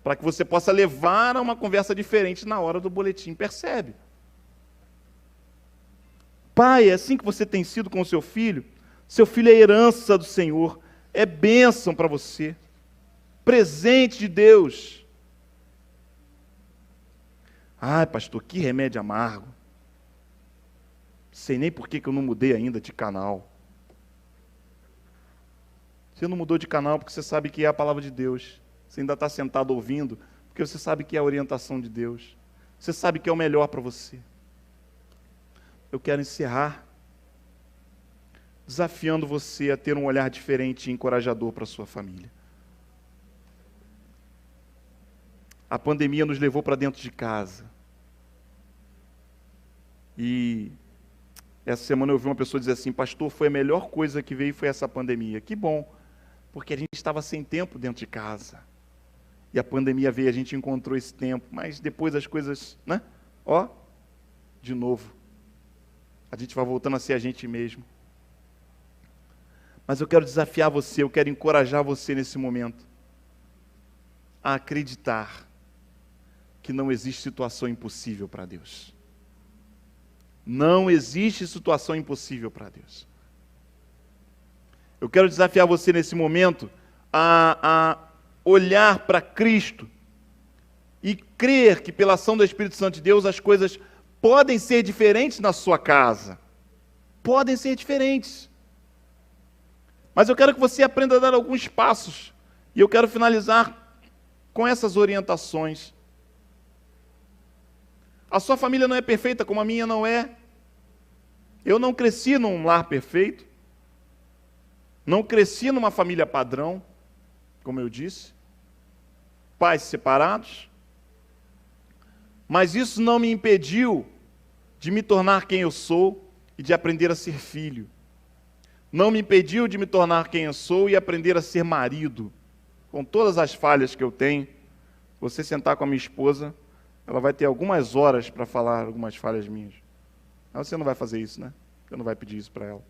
Para que você possa levar a uma conversa diferente na hora do boletim. Percebe? Pai, é assim que você tem sido com o seu filho? Seu filho é herança do Senhor. É bênção para você. Presente de Deus. Pastor, que remédio amargo. Sei nem por que eu não mudei ainda de canal. Você não mudou de canal porque você sabe que é a palavra de Deus. Você ainda está sentado ouvindo porque você sabe que é a orientação de Deus. Você sabe que é o melhor para você. Eu quero encerrar desafiando você a ter um olhar diferente e encorajador para a sua família. A pandemia nos levou para dentro de casa. E essa semana eu ouvi uma pessoa dizer assim, pastor, foi a melhor coisa que veio foi essa pandemia. Que bom, porque a gente estava sem tempo dentro de casa. E a pandemia veio, a gente encontrou esse tempo, mas depois as coisas, né? De novo. A gente vai voltando a ser a gente mesmo. Mas eu quero desafiar você, eu quero encorajar você nesse momento a acreditar que não existe situação impossível para Deus. Não existe situação impossível para Deus. Eu quero desafiar você nesse momento a olhar para Cristo e crer que pela ação do Espírito Santo de Deus as coisas podem ser diferentes na sua casa. Podem ser diferentes. Mas eu quero que você aprenda a dar alguns passos. E eu quero finalizar com essas orientações. A sua família não é perfeita como a minha não é. Eu não cresci num lar perfeito. Não cresci numa família padrão, como eu disse. Pais separados. Mas isso não me impediu de me tornar quem eu sou e de aprender a ser filho. Não me impediu de me tornar quem eu sou e aprender a ser marido. Com todas as falhas que eu tenho, você sentar com a minha esposa, ela vai ter algumas horas para falar algumas falhas minhas. Mas você não vai fazer isso, né? Você não vai pedir isso para ela.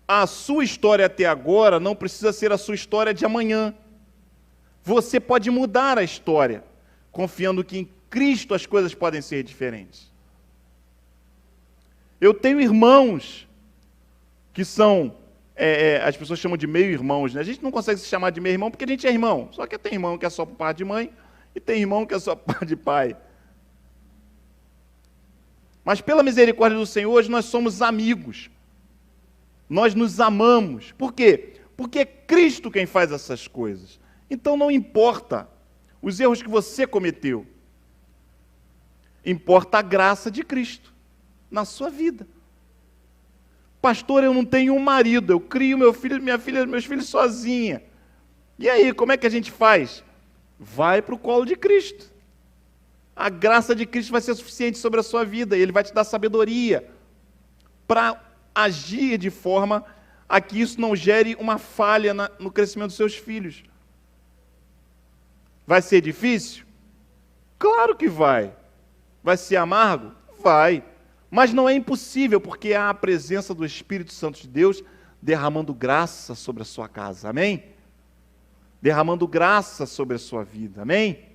A sua história até agora não precisa ser a sua história de amanhã. Você pode mudar a história, confiando que em Cristo as coisas podem ser diferentes. Eu tenho irmãos que são, as pessoas chamam de meio-irmãos, né? A gente não consegue se chamar de meio-irmão porque a gente é irmão. Só que tem irmão que é só por parte de mãe e tem irmão que é só por parte de pai. Mas pela misericórdia do Senhor, hoje nós somos amigos. Nós nos amamos. Por quê? Porque é Cristo quem faz essas coisas. Então não importa os erros que você cometeu. Importa a graça de Cristo na sua vida. Pastor, eu não tenho um marido, eu crio meu filho, minha filha, meus filhos sozinha. E aí, como é que a gente faz? Vai para o colo de Cristo. A graça de Cristo vai ser suficiente sobre a sua vida, e Ele vai te dar sabedoria para agir de forma a que isso não gere uma falha no crescimento dos seus filhos. Vai ser difícil? Claro que vai. Vai ser amargo? Vai. Mas não é impossível, porque há a presença do Espírito Santo de Deus derramando graça sobre a sua casa, amém? Derramando graça sobre a sua vida, amém?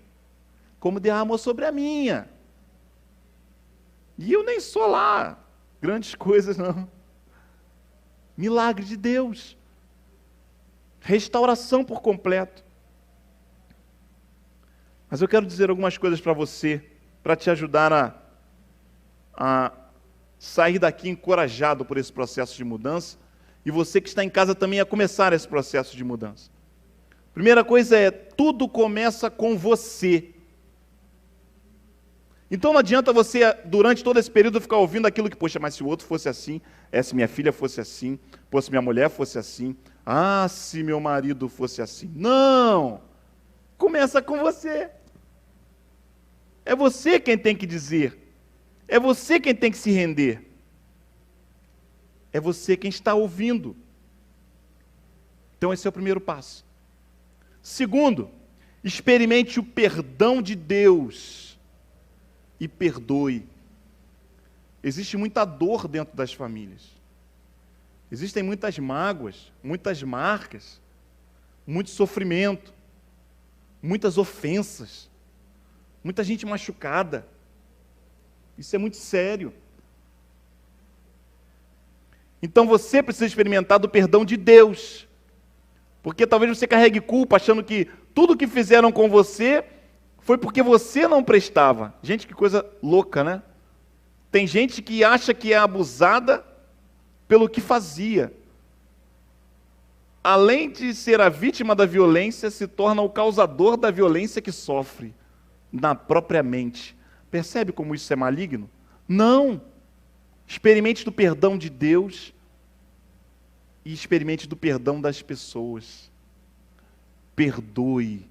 Como derramou sobre a minha. E eu nem sou lá grandes coisas, não. Milagre de Deus. Restauração por completo. Mas eu quero dizer algumas coisas para você, para te ajudar a sair daqui encorajado por esse processo de mudança, e você que está em casa também a começar esse processo de mudança. Primeira coisa é, tudo começa com você. Então não adianta você, durante todo esse período, ficar ouvindo aquilo que, poxa, mas se o outro fosse assim, se minha filha fosse assim, se minha mulher fosse assim, se meu marido fosse assim. Não! Começa com você. É você quem tem que dizer. É você quem tem que se render. É você quem está ouvindo. Então esse é o primeiro passo. Segundo, experimente o perdão de Deus e perdoe. Existe muita dor dentro das famílias. Existem muitas mágoas, muitas marcas, muito sofrimento, muitas ofensas, muita gente machucada. Isso é muito sério. Então você precisa experimentar do perdão de Deus. Porque talvez você carregue culpa achando que tudo que fizeram com você foi porque você não prestava. Gente, que coisa louca, né? Tem gente que acha que é abusada pelo que fazia. Além de ser a vítima da violência, se torna o causador da violência que sofre na própria mente. Percebe como isso é maligno? Não! Experimente do perdão de Deus e experimente do perdão das pessoas. Perdoe.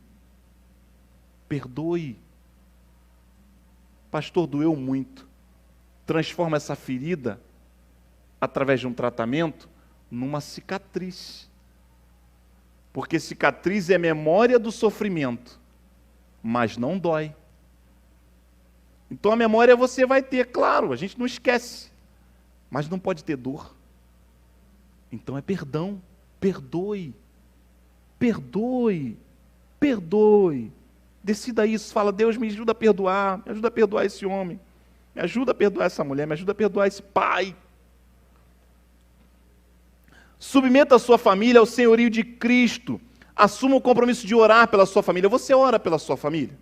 Perdoe. Pastor, doeu muito. Transforma essa ferida, através de um tratamento, numa cicatriz. Porque cicatriz é memória do sofrimento, mas não dói. Então a memória você vai ter, claro, a gente não esquece, mas não pode ter dor. Então é perdão, perdoe, perdoe, perdoe. Decida isso, fala, Deus me ajuda a perdoar esse homem, me ajuda a perdoar essa mulher, me ajuda a perdoar esse pai. Submeta a sua família ao senhorio de Cristo, assuma o compromisso de orar pela sua família. Você ora pela sua família?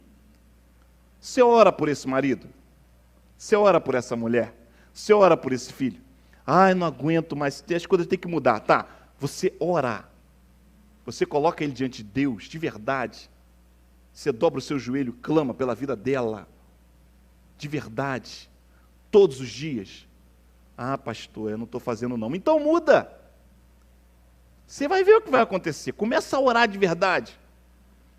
Você ora por esse marido? Você ora por essa mulher? Você ora por esse filho? Eu não aguento mais, as coisas têm que mudar. Tá, você ora. Você coloca ele diante de Deus, de verdade. Você dobra o seu joelho, clama pela vida dela. De verdade. Todos os dias. Pastor, eu não estou fazendo não. Então muda. Você vai ver o que vai acontecer. Começa a orar de verdade.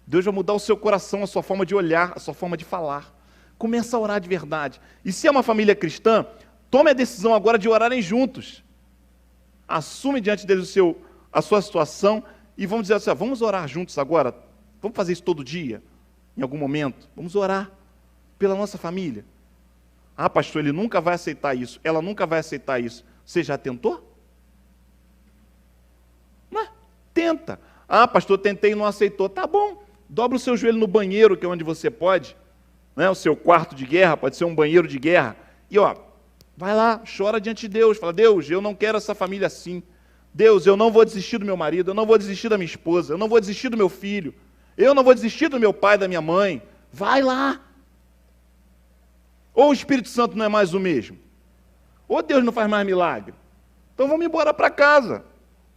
Deus vai mudar o seu coração, a sua forma de olhar, a sua forma de falar. Começa a orar de verdade. E se é uma família cristã, tome a decisão agora de orarem juntos. Assume diante deles a sua situação e vamos dizer assim, vamos orar juntos agora. Vamos fazer isso todo dia, em algum momento. Vamos orar pela nossa família. Pastor, ele nunca vai aceitar isso. Ela nunca vai aceitar isso. Você já tentou? Não, tenta. Pastor, tentei e não aceitou. Tá bom. Dobra o seu joelho no banheiro, que é onde você pode. Né? O seu quarto de guerra pode ser um banheiro de guerra. E vai lá, chora diante de Deus. Fala, Deus, eu não quero essa família assim. Deus, eu não vou desistir do meu marido. Eu não vou desistir da minha esposa. Eu não vou desistir do meu filho. Eu não vou desistir do meu pai, da minha mãe. Vai lá. Ou o Espírito Santo não é mais o mesmo? Ou Deus não faz mais milagre? Então vamos embora para casa.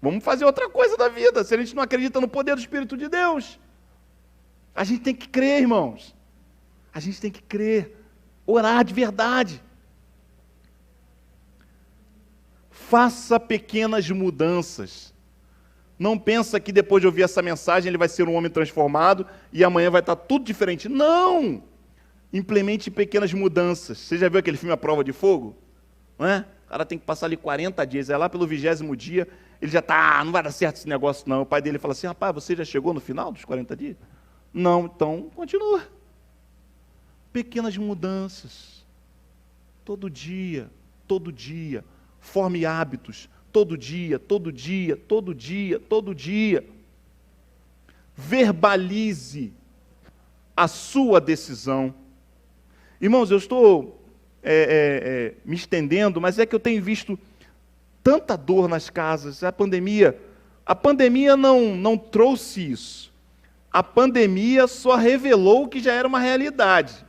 Vamos fazer outra coisa da vida, se a gente não acredita no poder do Espírito de Deus. A gente tem que crer, irmãos. A gente tem que crer. Orar de verdade. Faça pequenas mudanças. Não pensa que depois de ouvir essa mensagem ele vai ser um homem transformado e amanhã vai estar tudo diferente. Não! Implemente pequenas mudanças. Você já viu aquele filme A Prova de Fogo? Não é? O cara tem que passar ali 40 dias. Aí lá pelo 20º dia, ele já está, não vai dar certo esse negócio não. O pai dele fala assim, rapaz, você já chegou no final dos 40 dias? Não, então continua. Pequenas mudanças. Todo dia. Forme hábitos. Todo dia. Verbalize a sua decisão. Irmãos, eu estou me estendendo, mas é que eu tenho visto tanta dor nas casas. A pandemia não trouxe isso. A pandemia só revelou o que já era uma realidade.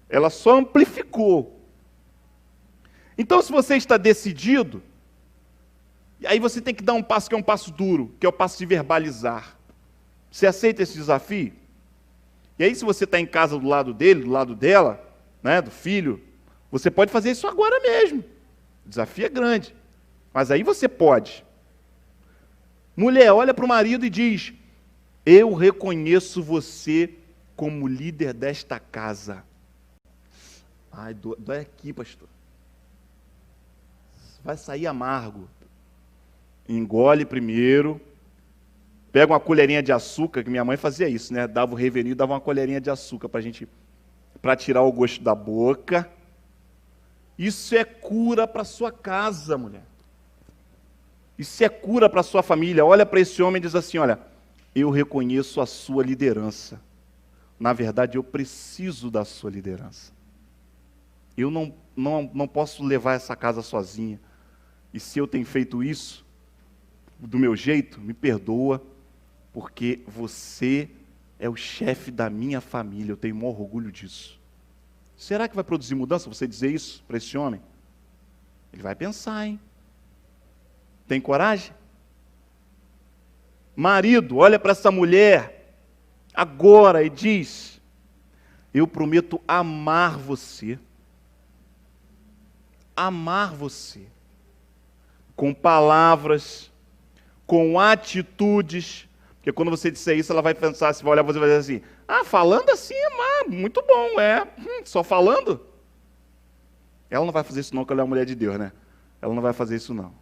Ela só amplificou. Então, se você está decidido, aí você tem que dar um passo que é um passo duro, que é o passo de verbalizar. Você aceita esse desafio? E aí, se você está em casa do lado dele, do lado dela, né, do filho, você pode fazer isso agora mesmo. O desafio é grande. Mas aí você pode. Mulher, olha para o marido e diz, eu reconheço você como líder desta casa. Ai, dói aqui, pastor. Vai sair amargo. Engole primeiro. Pega uma colherinha de açúcar, que minha mãe fazia isso, né? Dava o reveninho, dava uma colherinha de açúcar para tirar o gosto da boca. Isso é cura para sua casa, mulher. Isso é cura para sua família. Olha para esse homem e diz assim, olha, eu reconheço a sua liderança. Na verdade, eu preciso da sua liderança. Eu não posso levar essa casa sozinha. E se eu tenho feito isso, do meu jeito, me perdoa, porque você é o chefe da minha família, eu tenho o maior orgulho disso. Será que vai produzir mudança você dizer isso para esse homem? Ele vai pensar, hein? Tem coragem? Marido, olha para essa mulher agora e diz, eu prometo amar você. Amar você. Com palavras, com atitudes. Porque quando você disser isso, ela vai pensar, você vai olhar, você vai dizer assim, falando assim é muito bom, só falando? Ela não vai fazer isso não, porque ela é uma mulher de Deus, né? Ela não vai fazer isso não.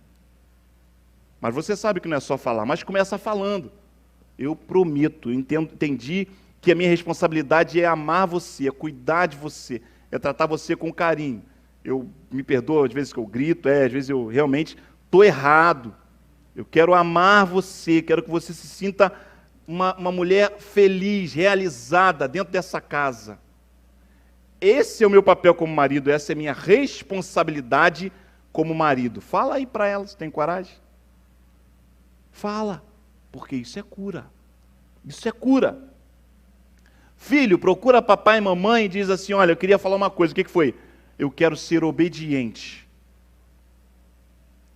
Mas você sabe que não é só falar, mas começa falando. Eu prometo, entendi que a minha responsabilidade é amar você, é cuidar de você, é tratar você com carinho. Eu me perdoo às vezes que eu grito, às vezes eu realmente estou errado. Eu quero amar você, quero que você se sinta uma mulher feliz, realizada dentro dessa casa. Esse é o meu papel como marido, essa é a minha responsabilidade como marido. Fala aí para ela, você tem coragem? Fala, porque isso é cura. Isso é cura. Filho, procura papai e mamãe e diz assim, olha, eu queria falar uma coisa, o que foi? Eu quero ser obediente.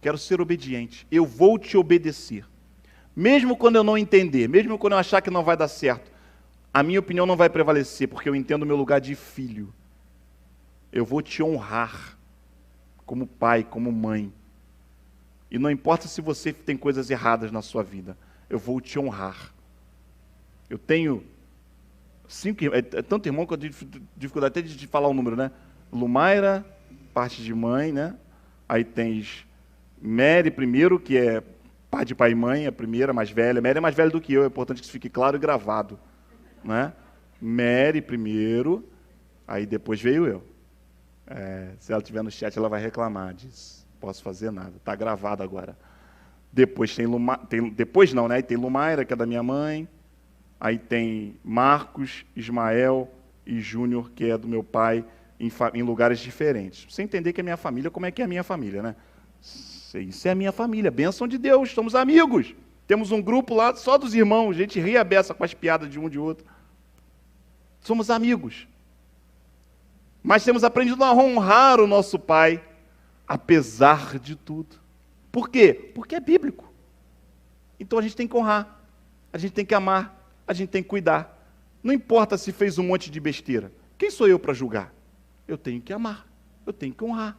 Quero ser obediente. Eu vou te obedecer. Mesmo quando eu não entender, mesmo quando eu achar que não vai dar certo, a minha opinião não vai prevalecer, porque eu entendo o meu lugar de filho. Eu vou te honrar como pai, como mãe. E não importa se você tem coisas erradas na sua vida, eu vou te honrar. Eu tenho 5 irmãos, é tanto irmão que eu tenho dificuldade até de falar o número, né? Lumaira, parte de mãe, né? Aí tens Mary primeiro, que é parte de pai e mãe, a primeira, mais velha. Mary é mais velha do que eu, é importante que isso fique claro e gravado. Né? Mary primeiro, aí depois veio eu. Se ela estiver no chat, ela vai reclamar disso. Posso fazer nada, está gravado agora. Depois tem depois não, né? Aí tem Lumaira, que é da minha mãe. Aí tem Marcos, Ismael e Júnior, que é do meu pai, em lugares diferentes. Você entender que é minha família, como é que é a minha família, né? Isso é a minha família, bênção de Deus, somos amigos. Temos um grupo lá só dos irmãos, a gente ri a beça com as piadas de um de outro. Somos amigos. Mas temos aprendido a honrar o nosso pai, apesar de tudo. Por quê? Porque é bíblico. Então a gente tem que honrar, a gente tem que amar, a gente tem que cuidar. Não importa se fez um monte de besteira. Quem sou eu para julgar? Eu tenho que amar, eu tenho que honrar.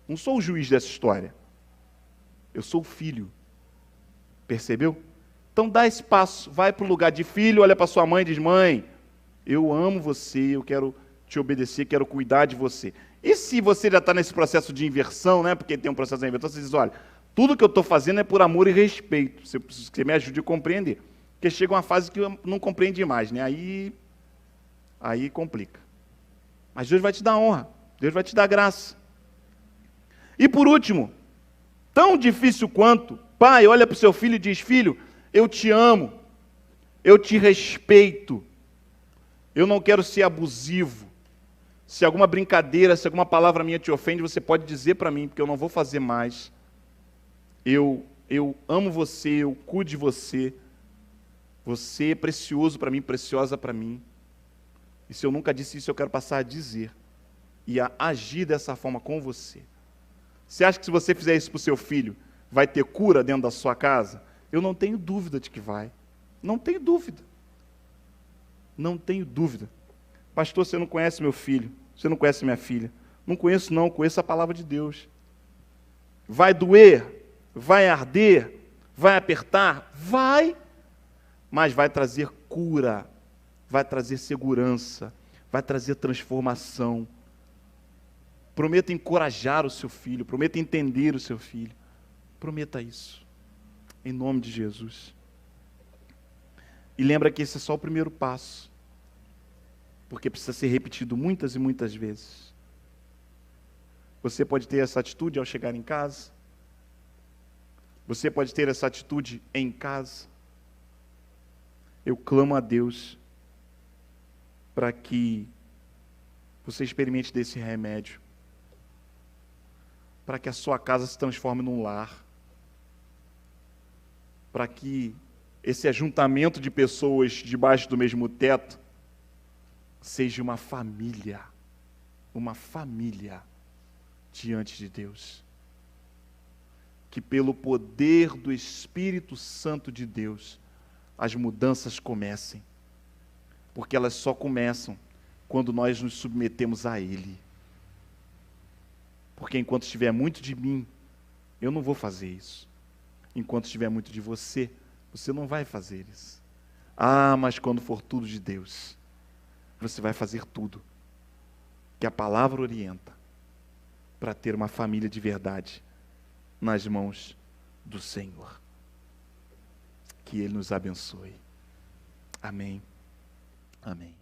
Não sou o juiz dessa história. Eu sou o filho. Percebeu? Então dá esse passo, vai para o lugar de filho, olha para sua mãe e diz, mãe, eu amo você, eu quero te obedecer, quero cuidar de você. E se você já está nesse processo de inversão, né? Porque tem um processo de inversão, você diz, olha, tudo que eu estou fazendo é por amor e respeito. Você preciso que você me ajude a compreender. Porque chega uma fase que eu não compreende mais, né? Aí complica. Mas Deus vai te dar honra, Deus vai te dar graça. E por último, tão difícil quanto, pai olha para o seu filho e diz, filho, eu te amo, eu te respeito, eu não quero ser abusivo. Se alguma brincadeira, se alguma palavra minha te ofende, você pode dizer para mim, porque eu não vou fazer mais. Eu amo você, eu cuido de você. Você é precioso para mim, preciosa para mim. E se eu nunca disse isso, eu quero passar a dizer. E a agir dessa forma com você. Você acha que se você fizer isso para o seu filho, vai ter cura dentro da sua casa? Eu não tenho dúvida de que vai. Não tenho dúvida. Não tenho dúvida. Pastor, você não conhece meu filho, você não conhece minha filha. Não conheço não, conheço a palavra de Deus. Vai doer, vai arder, vai apertar? Vai, mas vai trazer cura, vai trazer segurança, vai trazer transformação. Prometa encorajar o seu filho, prometa entender o seu filho. Prometa isso, em nome de Jesus. E lembra que esse é só o primeiro passo. Porque precisa ser repetido muitas e muitas vezes. Você pode ter essa atitude ao chegar em casa. Você pode ter essa atitude em casa. Eu clamo a Deus para que você experimente desse remédio. Para que a sua casa se transforme num lar. Para que esse ajuntamento de pessoas debaixo do mesmo teto seja uma família diante de Deus. Que pelo poder do Espírito Santo de Deus, as mudanças comecem. Porque elas só começam quando nós nos submetemos a Ele. Porque enquanto estiver muito de mim, eu não vou fazer isso. Enquanto estiver muito de você, você não vai fazer isso. Ah, mas quando for tudo de Deus, você vai fazer tudo que a palavra orienta para ter uma família de verdade nas mãos do Senhor. Que Ele nos abençoe. Amém. Amém.